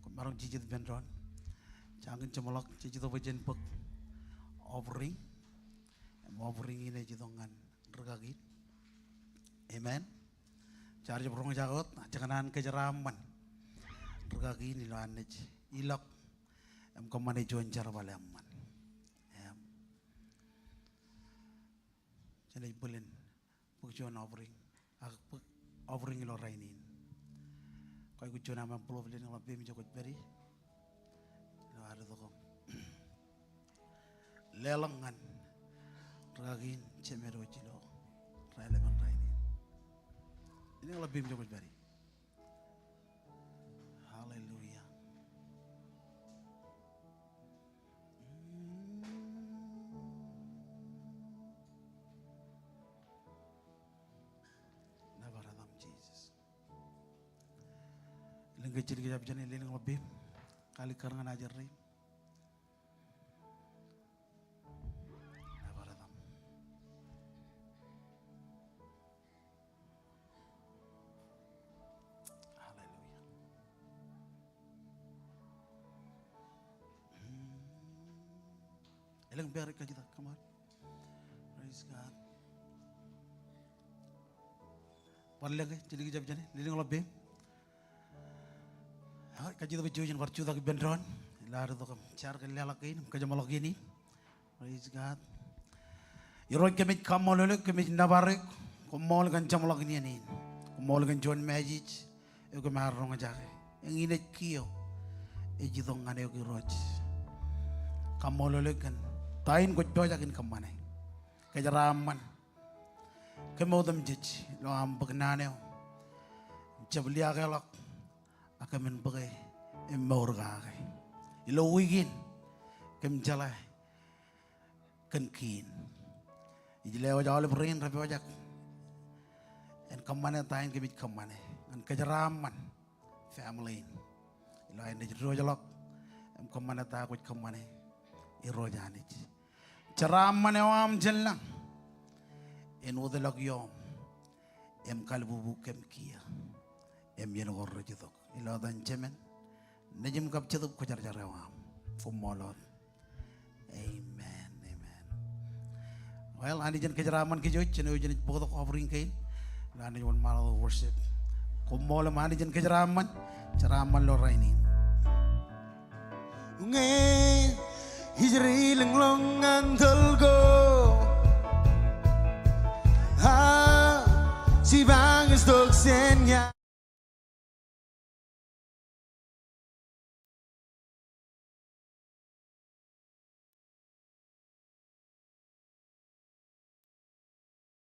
kemarin jijit benron. Jangan cemelok cici tu bajen pek offering ini jitongan regagit, amen. Cari berong jagot, jangan kejeraman regagi ini lo anej ilok, kemana juan cara balaman, jadi bulan pek juan offering lo rainin, Kau ikut cuna mampu beli dengan lebih menjauh beri. Lo ada tu kong. Lelangan ragin cemero cilo relevan raini. Ini lebih menjauh beri. Haleluya. Nabaradam Jesus. Lengkap jadi kita bicara ini lebih kali karena ajar ri. Nabaradam. Haleluya. Elang biar kita come on. Praise God. Parlege jadi kita bicara ini lebih. Kaji tu berjuang berjuang tak bendron, lalu tu cara kerja lagi, kerja malam ini, praise God. Yoroi kami kamal oleh kami nabarik, kamal kan jam lagi ni, kamal kan John Magic, aku marong aja, yang ini kio, ini tu ngane aku roj, kamal oleh kan, tain kau coba jakin kamane, kerja raman, kami udam jiji, lo ambek nane, jabli agalak. Akan menbagai emorgai, ilo wigin, kem jalai, ken kin, ijle wajah oleh berin rapi wajak, en kamane tain kemit kamane, en kejeraman, family, ilo en dijero jalok, em kamane takut kamane, iro janij, ceraman awam jelang, en udelok yom, em kalbu kem kia, em yenogor rajutok. Ilo dan cemen, najim kap cetup ko jar wam, fumolot. Amen, amen. Well, ani jan kejeraman kejoy, cene jan botok offering kain, ani jan malah worship. Kumol ani jan kejeraman, ceraman lo rainin. Nge hijri lenglongan telgo